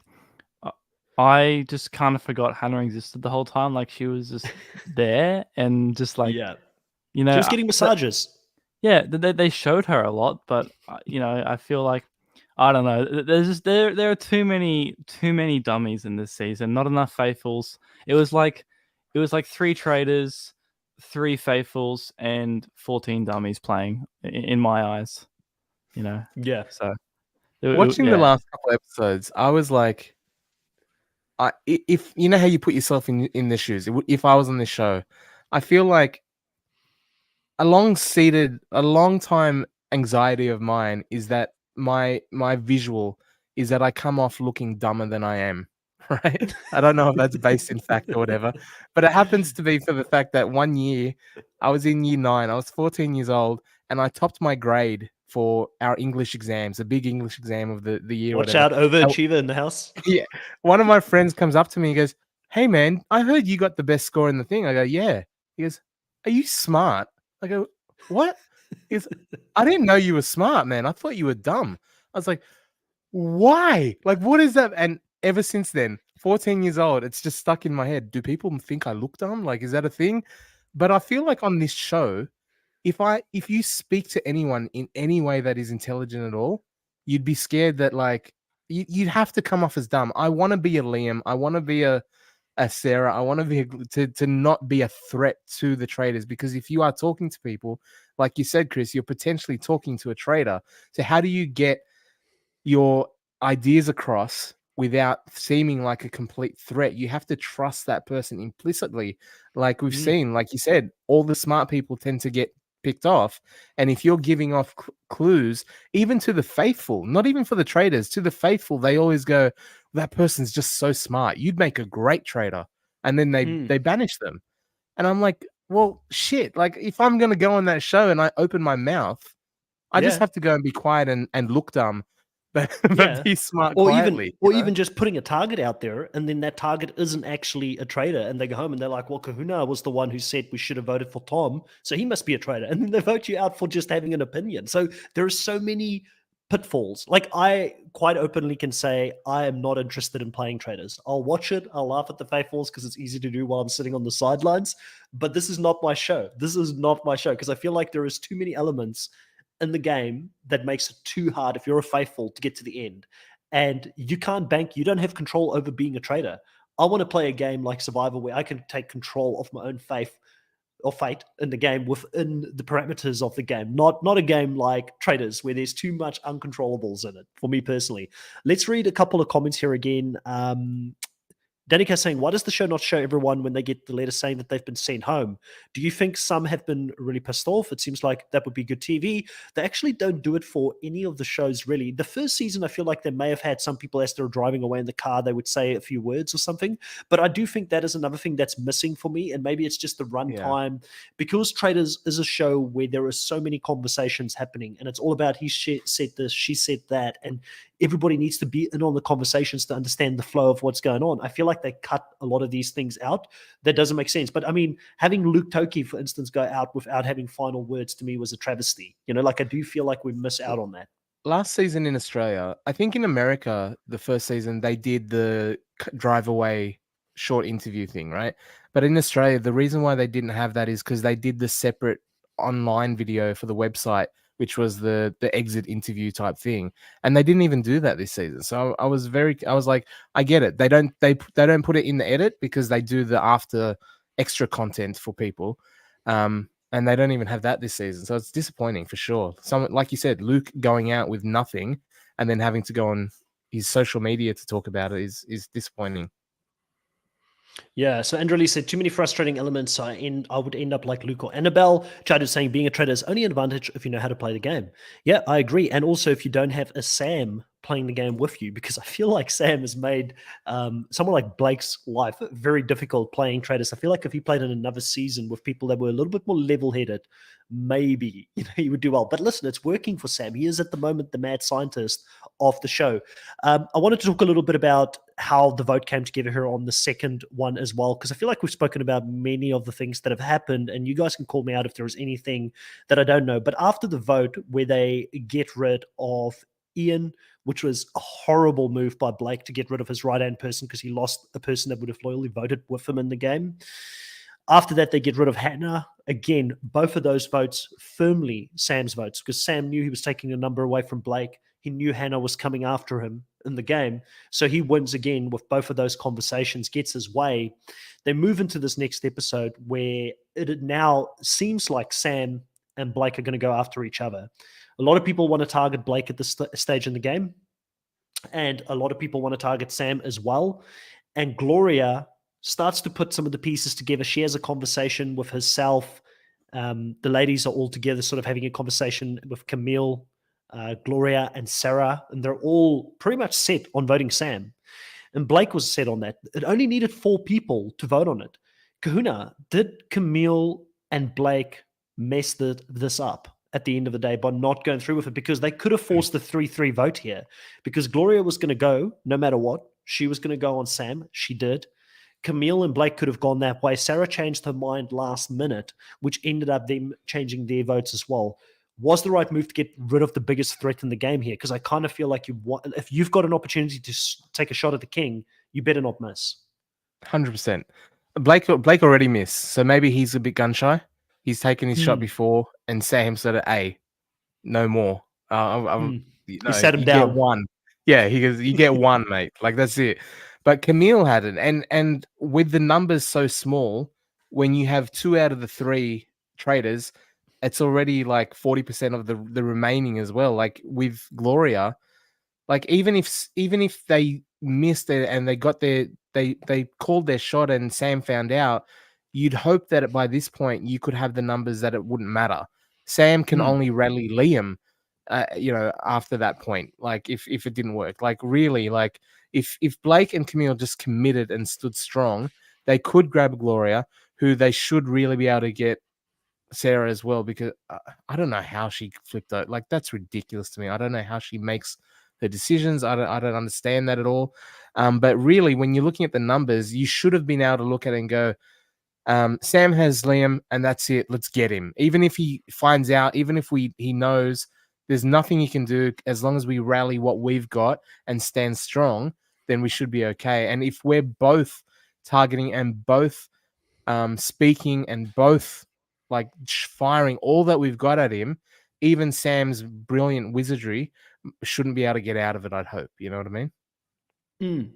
I just kind of forgot Hannah existed the whole time. Like, she was just there, and just like, she was getting massages. Yeah, they showed her a lot, but I feel like, I don't know. There's there are too many dummies in this season. Not enough faithfuls. It was like 3 traitors, 3 faithfuls, and 14 dummies playing. In my eyes, Yeah. So watching the last couple episodes, I was like, if you know how you put yourself in the shoes. If I was on this show, I feel like a long time anxiety of mine is that my visual is that I come off looking dumber than I am, right? I don't know if that's based in fact or whatever, but it happens to be for the fact that one year I was in year 9, I was 14 years old, and I topped my grade for our English exams, a big English exam of the year. Watch out, overachiever in the house. Yeah. One of my friends comes up to me and goes, "Hey man, I heard you got the best score in the thing." I go, "Yeah." He goes, "Are you smart?" I go, "What?" He goes, "I didn't know you were smart, man. I thought you were dumb." I was like, "Why? Like, what is that?" And ever since then, 14 years old, it's just stuck in my head. Do people think I look dumb? Like, is that a thing? But I feel like on this show, if you speak to anyone in any way that is intelligent at all, you'd be scared that like you'd have to come off as dumb. I want to be a Liam. I want to be a Sarah. I want to be to not be a threat to the traders, because if you are talking to people, like you said, Chris, you're potentially talking to a trader. So how do you get your ideas across without seeming like a complete threat? You have to trust that person implicitly. Like we've seen, like you said, all the smart people tend to get picked off. And if you're giving off clues, even to the faithful, not even for the traders, to the faithful, they always go, that person's just so smart. You'd make a great trader. And then they banish them. And I'm like, well, shit. Like if I'm going to go on that show and I open my mouth, I just have to go and be quiet and look dumb, but be smart Or quietly. even just putting a target out there, and then that target isn't actually a trader, and they go home and they're like, well, Kahuna was the one who said we should have voted for Tom, so he must be a trader. And then they vote you out for just having an opinion. So there are so many pitfalls. Like I quite openly can say I am not interested in playing traders. I'll watch it, I'll laugh at the faithfuls because it's easy to do while I'm sitting on the sidelines, but this is not my show. This is not my show because I feel like there is too many elements in the game that makes it too hard if you're a faithful to get to the end. And you can't bank, you don't have control over being a trader. I want to play a game like Survivor where I can take control of my own faith or fate in the game within the parameters of the game, not a game like Traitors where there's too much uncontrollables in it for me personally. Let's read a couple of comments here again. Danica saying, why does the show not show everyone when they get the letter saying that they've been sent home? Do you think some have been really pissed off? It seems like that would be good TV. They actually don't do it for any of the shows, really. The first season, I feel like they may have had some people as they were driving away in the car, they would say a few words or something. But I do think that is another thing that's missing for me. And maybe it's just the runtime. Because Traitors is a show where there are so many conversations happening. And it's all about he said this, she said that. And everybody needs to be in on the conversations to understand the flow of what's going on. I feel like they cut a lot of these things out. That doesn't make sense. But I mean, having Luke Toki, for instance, go out without having final words to me was a travesty. You know, like I do feel like we miss out on that. Last season in Australia, I think in America, the first season, they did the drive away short interview thing, right? But in Australia, the reason why they didn't have that is because they did the separate online video for the website, which was the exit interview type thing, and they didn't even do that this season. So I was like, I get it. They don't put it in the edit because they do the after extra content for people, and they don't even have that this season. So it's disappointing for sure. Someone like you said, Luke going out with nothing and then having to go on his social media to talk about it is disappointing. Yeah, so Andrew said too many frustrating elements. I would end up like Luke or Annabelle. Chad is saying being a trader is only an advantage if you know how to play the game. Yeah, I agree. And also if you don't have a Sam playing the game with you, because I feel like Sam has made someone like Blake's life very difficult playing traders. I feel like if he played in another season with people that were a little bit more level-headed, maybe he would do well. But listen, it's working for Sam. He is at the moment the mad scientist of the show. I wanted to talk a little bit about how the vote came together here on the second one as well, because I feel like we've spoken about many of the things that have happened, and you guys can call me out if there is anything that I don't know. But after the vote where they get rid of Ian, which was a horrible move by Blake to get rid of his right-hand person because he lost a person that would have loyally voted with him in the game. After that, they get rid of Hannah. Again, both of those votes firmly Sam's votes, because Sam knew he was taking a number away from Blake. He knew Hannah was coming after him in the game. So he wins again with both of those conversations, gets his way. They move into this next episode where it now seems like Sam and Blake are going to go after each other. A lot of people want to target Blake at this stage in the game, and a lot of people want to target Sam as well. And Gloria starts to put some of the pieces together. She has a conversation with herself. The ladies are all together sort of having a conversation with Camille, Gloria, and Sarah, and they're all pretty much set on voting Sam. And Blake was set on that. It only needed 4 people to vote on it. Kahuna, did Camille and Blake mess this up at the end of the day by not going through with it? Because they could have forced the 3-3 vote here, because Gloria was going to go no matter what. She was going to go on Sam. She did. Camille and Blake could have gone that way. Sarah changed her mind last minute, which ended up them changing their votes as well. Was the right move to get rid of the biggest threat in the game here? Because I kind of feel like if you've got an opportunity to take a shot at the king, you better not miss. 100%. Blake already missed, so maybe he's a bit gun shy. He's taken his shot before, and Sam said, "Hey, no more. He sat him you down. Get one." Yeah, he goes, "You get one, mate. Like that's it." But Camille had it, and with the numbers so small, when you have 2 out of the 3 traitors, it's already like 40% of the remaining as well. Like with Gloria, like even if they missed it and they got they called their shot and Sam found out, you'd hope that by this point you could have the numbers that it wouldn't matter. Sam can only rally Liam, after that point. Like if it didn't work, like really, like if Blake and Camille just committed and stood strong, they could grab Gloria, who they should really be able to get Sarah as well, because I don't know how she flipped out. Like that's ridiculous to me. I don't know how she makes the decisions. I don't understand that at all. But really, when you're looking at the numbers, you should have been able to look at it and go, Sam has Liam, and that's it. Let's get him. Even if he finds out, even if he knows there's nothing he can do, as long as we rally what we've got and stand strong, then we should be okay. And if we're both targeting and both speaking and both like firing all that we've got at him, even Sam's brilliant wizardry shouldn't be able to get out of it, I'd hope. You know what I mean?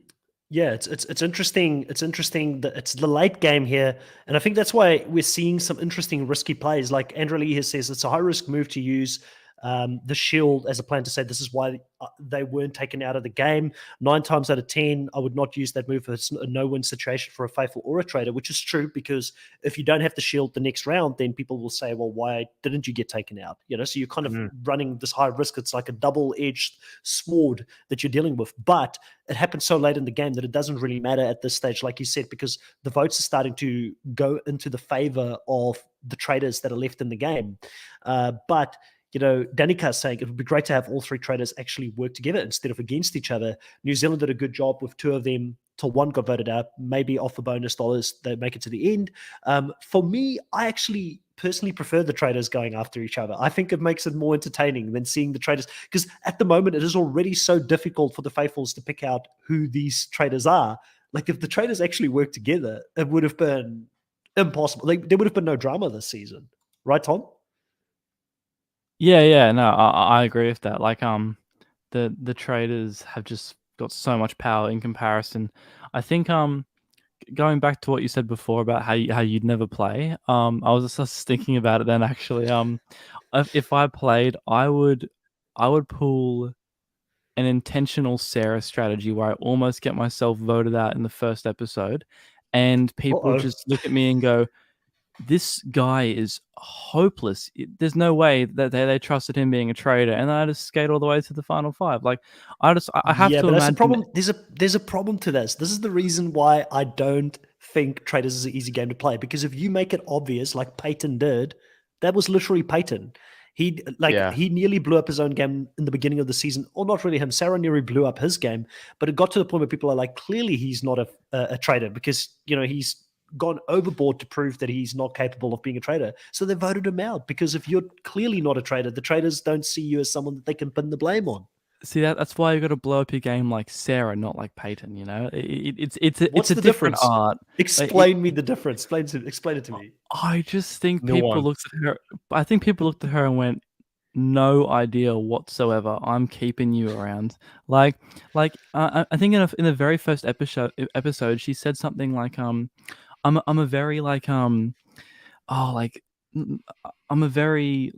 Yeah, it's interesting. It's interesting that it's the late game here, and I think that's why we're seeing some interesting risky plays. Like Andrew Lee here says, it's a high risk move to use the shield as a plan to say this is why they weren't taken out of the game. 9 times out of 10, I would not use that move if it's a no-win situation for a faithful or a traitor, which is true, because if you don't have the shield the next round, then people will say, well, why didn't you get taken out? So you're kind of running this high risk. It's like a double-edged sword that you're dealing with. But it happened so late in the game that it doesn't really matter at this stage, like you said, because the votes are starting to go into the favor of the traitors that are left in the game. But Danica is saying it would be great to have all 3 traders actually work together instead of against each other. New Zealand did a good job with 2 of them till 1 got voted out. Maybe off the bonus dollars, they make it to the end. For me, I actually personally prefer the traders going after each other. I think it makes it more entertaining than seeing the traders, because at the moment it is already so difficult for the faithfuls to pick out who these traders are. Like if the traders actually worked together, it would have been impossible. Like there would have been no drama this season, right, Tom? Yeah, no, I agree with that. Like, the traders have just got so much power in comparison. I think, going back to what you said before about how you'd never play, I was just thinking about it then actually. If I played, I would pull an intentional Sarah strategy where I almost get myself voted out in the first episode, and people just look at me and go, this guy is hopeless. There's no way that they trusted him being a traitor, and then I just skate all the way to the final 5. Like I have to but imagine. That's a problem. There's a problem to this. This is the reason why I don't think Traitors is an easy game to play, because if you make it obvious, like Peyton did, that was literally Peyton. He nearly blew up his own game in the beginning of the season, or not really him. Sarah nearly blew up his game, but it got to the point where people are like, clearly he's not a traitor, because he's gone overboard to prove that he's not capable of being a traitor. So they voted him out, because if you're clearly not a traitor, the traitors don't see you as someone that they can pin the blame on. See, that's why you got to blow up your game like Sarah, not like Peyton. It's a different art. Explain me the difference. Explain it to me. I just think people looked at her. I think people looked at her and went, "No idea whatsoever. I'm keeping you around." I think in the very first episode, she said something like, I'm a very I'm a very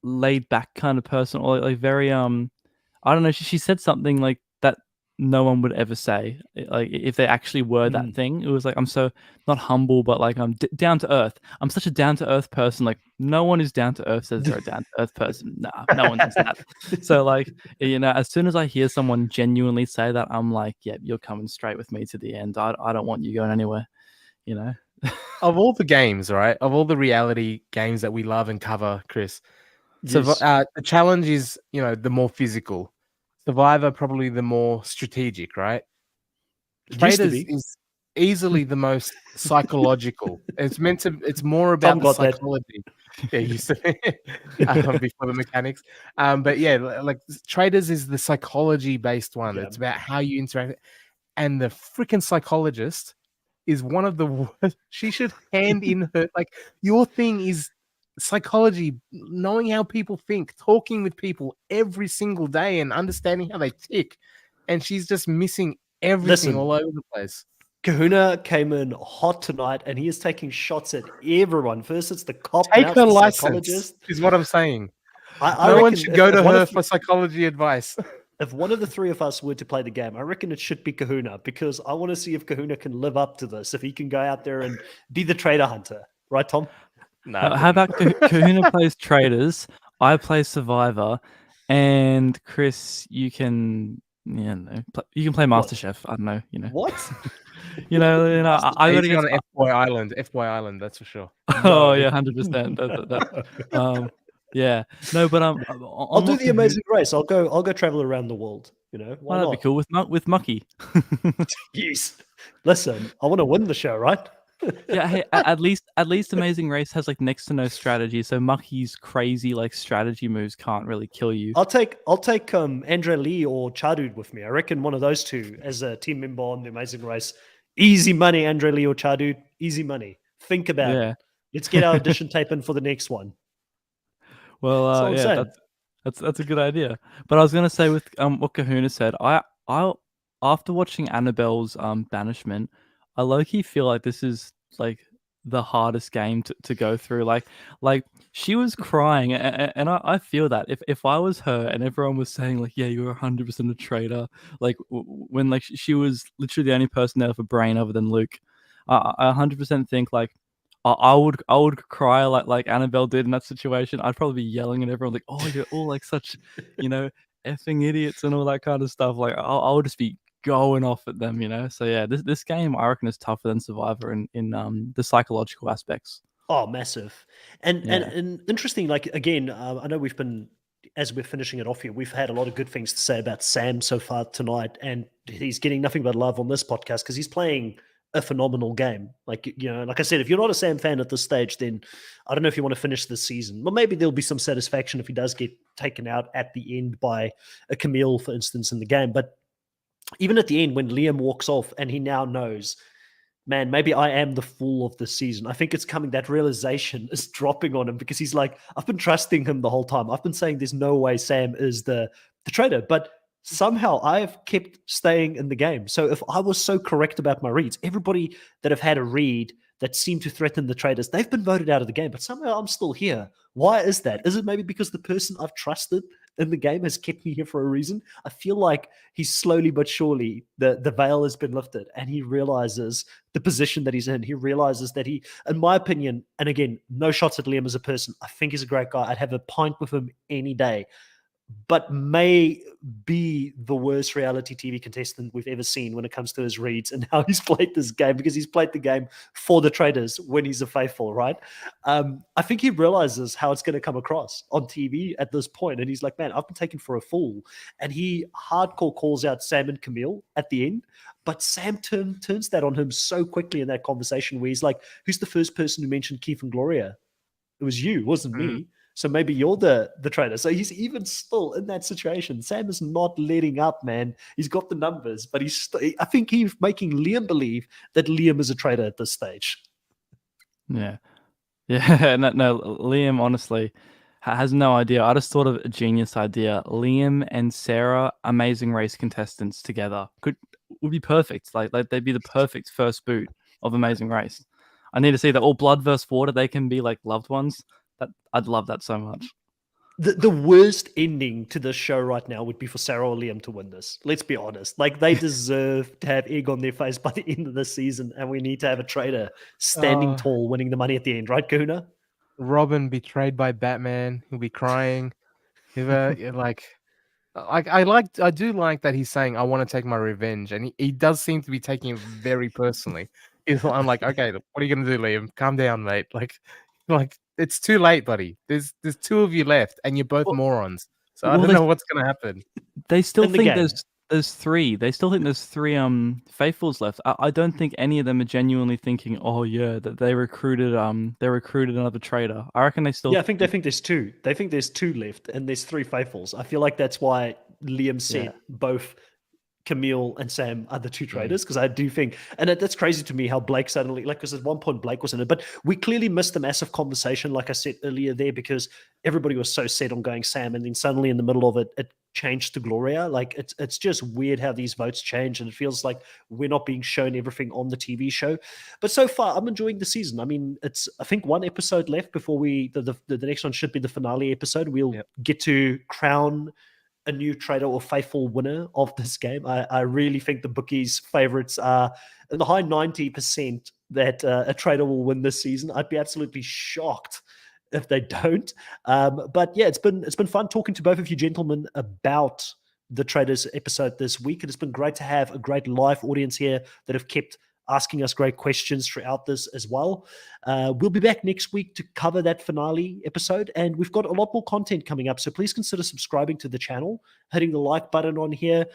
laid back kind of person, or like very I don't know. She said something like that no one would ever say. Like if they actually were that thing, it was like, I'm so not humble, but like I'm down to earth. I'm such a down to earth person. Like no one is down to earth says they're a down to earth person. Nah, no one does that. So like as soon as I hear someone genuinely say that, I'm like, yeah, you're coming straight with me to the end. I don't want you going anywhere. Of all the games, right? Of all the reality games that we love and cover, Chris. So the challenge is, the more physical. Survivor probably the more strategic, right? Traitors is easily the most psychological. It's more about Tom the got that. psychology. Yeah, you said before the mechanics. But yeah, like Traitors is the psychology based one. Yeah. It's about how you interact. And the freaking psychologist is one of the worst. She should hand in her, like, your thing is psychology, knowing how people think, talking with people every single day and understanding how they tick. And she's just missing everything all over the place. Kahuna came in hot tonight, and he is taking shots at everyone. First, it's the cop. Take now her it's the license, psychologist. is what I'm saying. I No one reckon should go to one her of for psychology advice. If one of the three of us were to play the game, I reckon it should be Kahuna, because I want to see if Kahuna can live up to this, if he can go out there and be the traitor hunter. Right, Tom? How about Kahuna plays Traitors, I play Survivor, and Chris, you can you can play MasterChef. I don't know, What? I got to He's get on FY Island, that's for sure. Oh yeah, 100%. Yeah, no, but I'll do the Amazing Race. I'll go travel around the world. Why that'd not? be cool with Mucky. Yes. Listen, I want to win the show, right? Yeah, hey, at least Amazing Race has like next to no strategy, so Mucky's crazy like strategy moves can't really kill you. I'll take Andre Lee or Chadud with me. I reckon one of those two as a team member on the Amazing Race. Easy money, Andre Lee or Chadud. Easy money. Think about it. Let's get our audition tape in for the next one. Well, that's a good idea. But I was gonna say with what Kahuna said, I after watching Annabelle's Banishment, I low-key feel like this is like the hardest game to go through. Like she was crying, and I feel that if I was her and everyone was saying like, yeah, you're 100% a traitor, like when like she was literally the only person there with a brain other than Luke, I 100% think like I would cry like Annabelle did in that situation. I'd probably be yelling at everyone like, oh, you're all like such, effing idiots and all that kind of stuff. Like I would just be going off at them, So yeah, this game I reckon is tougher than Survivor in the psychological aspects. Oh, massive. And interesting, like, again, I know as we're finishing it off here, we've had a lot of good things to say about Sam so far tonight, and he's getting nothing but love on this podcast because he's playing a phenomenal game. Like, like I said, if you're not a Sam fan at this stage, then I don't know if you want to finish this season. Well, maybe there'll be some satisfaction if he does get taken out at the end by a Camille, for instance, in the game. But even at the end, when Liam walks off and he now knows, man, maybe I am the fool of the season. I think it's coming. That realization is dropping on him because he's like, I've been trusting him the whole time. I've been saying there's no way Sam is the traitor, but somehow I've kept staying in the game. So if I was so correct about my reads, everybody that have had a read that seemed to threaten the Traitors, they've been voted out of the game, but somehow I'm still here. Why is that? Is it maybe because the person I've trusted in the game has kept me here for a reason? I feel like he's slowly but surely, the veil has been lifted and he realizes the position that he's in. He realizes that he, in my opinion, and again, no shots at Liam as a person, I think he's a great guy. I'd have a pint with him any day, but may be the worst reality TV contestant we've ever seen when it comes to his reads and how he's played this game, because he's played the game for the Traitors when he's a faithful, right? I think he realizes how it's going to come across on TV at this point, and he's like, man, I've been taken for a fool. And he hardcore calls out Sam and Camille at the end, but Sam turns that on him so quickly in that conversation where he's like, who's the first person who mentioned Keith and Gloria? It was you, wasn't me. So maybe you're the traitor. So he's even still in that situation. Sam is not letting up, man. He's got the numbers, but I think he's making Liam believe that Liam is a traitor at this stage. Yeah. No, Liam honestly has no idea. I just thought of a genius idea. Liam and Sarah, Amazing Race contestants together would be perfect. Like they'd be the perfect first boot of Amazing Race. I need to see that all blood versus water. They can be like loved ones. I'd love that so much. The worst ending to this show right now would be for Sarah or Liam to win this. Let's be honest. Like, they deserve to have egg on their face by the end of the season, and we need to have a traitor standing tall, winning the money at the end, right, Kahuna? Robin betrayed by Batman. He'll be crying. I do like that he's saying, I want to take my revenge, and he does seem to be taking it very personally. I'm like, okay, what are you gonna do, Liam? Calm down, mate. Like it's too late, buddy. There's two of you left, and you're both morons. So I don't know what's gonna happen. They still think there's three. They still think there's three faithfuls left. I don't think any of them are genuinely thinking, oh yeah, that they recruited another traitor. I reckon they still. Yeah, I think they think there's two. They think there's two left, and there's three faithfuls. I feel like that's why Liam said both Camille and Sam are the two traitors, because I do think, and that's crazy to me how Blake suddenly, like, because at one point Blake was in it, but we clearly missed the massive conversation, like I said earlier there, because everybody was so set on going Sam, and then suddenly in the middle of it, it changed to Gloria. Like, it's just weird how these votes change, and it feels like we're not being shown everything on the TV show. But so far, I'm enjoying the season. I mean, it's, I think, one episode left before the next one should be the finale episode. We'll get to crown a new traitor or faithful winner of this game. I really think the bookies' favorites are in the high 90% that a traitor will win this season. I'd be absolutely shocked if they don't. But yeah, it's been fun talking to both of you gentlemen about the Traitors episode this week. And it's been great to have a great live audience here that have kept asking us great questions throughout this as well. We'll be back next week to cover that finale episode, and we've got a lot more content coming up, so please consider subscribing to the channel, hitting the like button on here,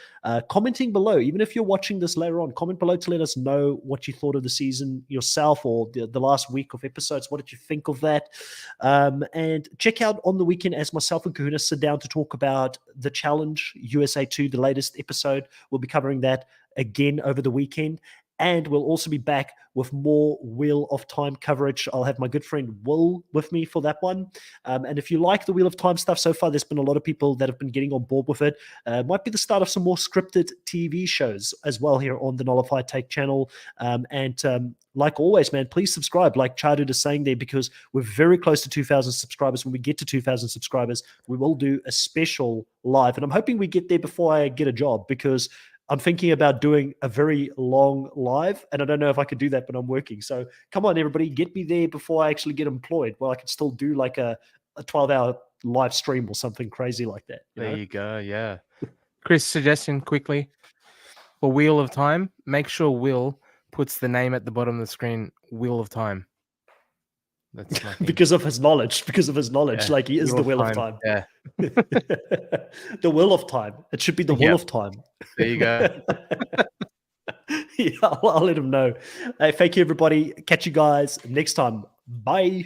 commenting below. Even if you're watching this later on, comment below to let us know what you thought of the season yourself, or the last week of episodes. What did you think of that? And check out on the weekend as myself and Kahuna sit down to talk about the Challenge USA 2, the latest episode. We'll be covering that again over the weekend. And we'll also be back with more Wheel of Time coverage. I'll have my good friend Will with me for that one. And if you like the Wheel of Time stuff so far, there's been a lot of people that have been getting on board with it. Might be the start of some more scripted TV shows as well here on the Nullified Take channel. Like always, man, please subscribe, like Chadu is saying there, because we're very close to 2,000 subscribers. When we get to 2,000 subscribers, we will do a special live. And I'm hoping we get there before I get a job, because I'm thinking about doing a very long live, and I don't know if I could do that, but I'm working. So come on, everybody, get me there before I actually get employed. Well, I can still do like a 12-hour live stream or something crazy like that. There you go. Yeah. Chris, suggestion quickly for Wheel of Time. Make sure Will puts the name at the bottom of the screen, Wheel of Time. That's my thing. Because of his knowledge. Yeah. Like, he is the Wheel of Time. Yeah. The Wheel of Time. It should be the Wheel of Time. There you go. Yeah, I'll let him know. Hey, thank you, everybody. Catch you guys next time. Bye.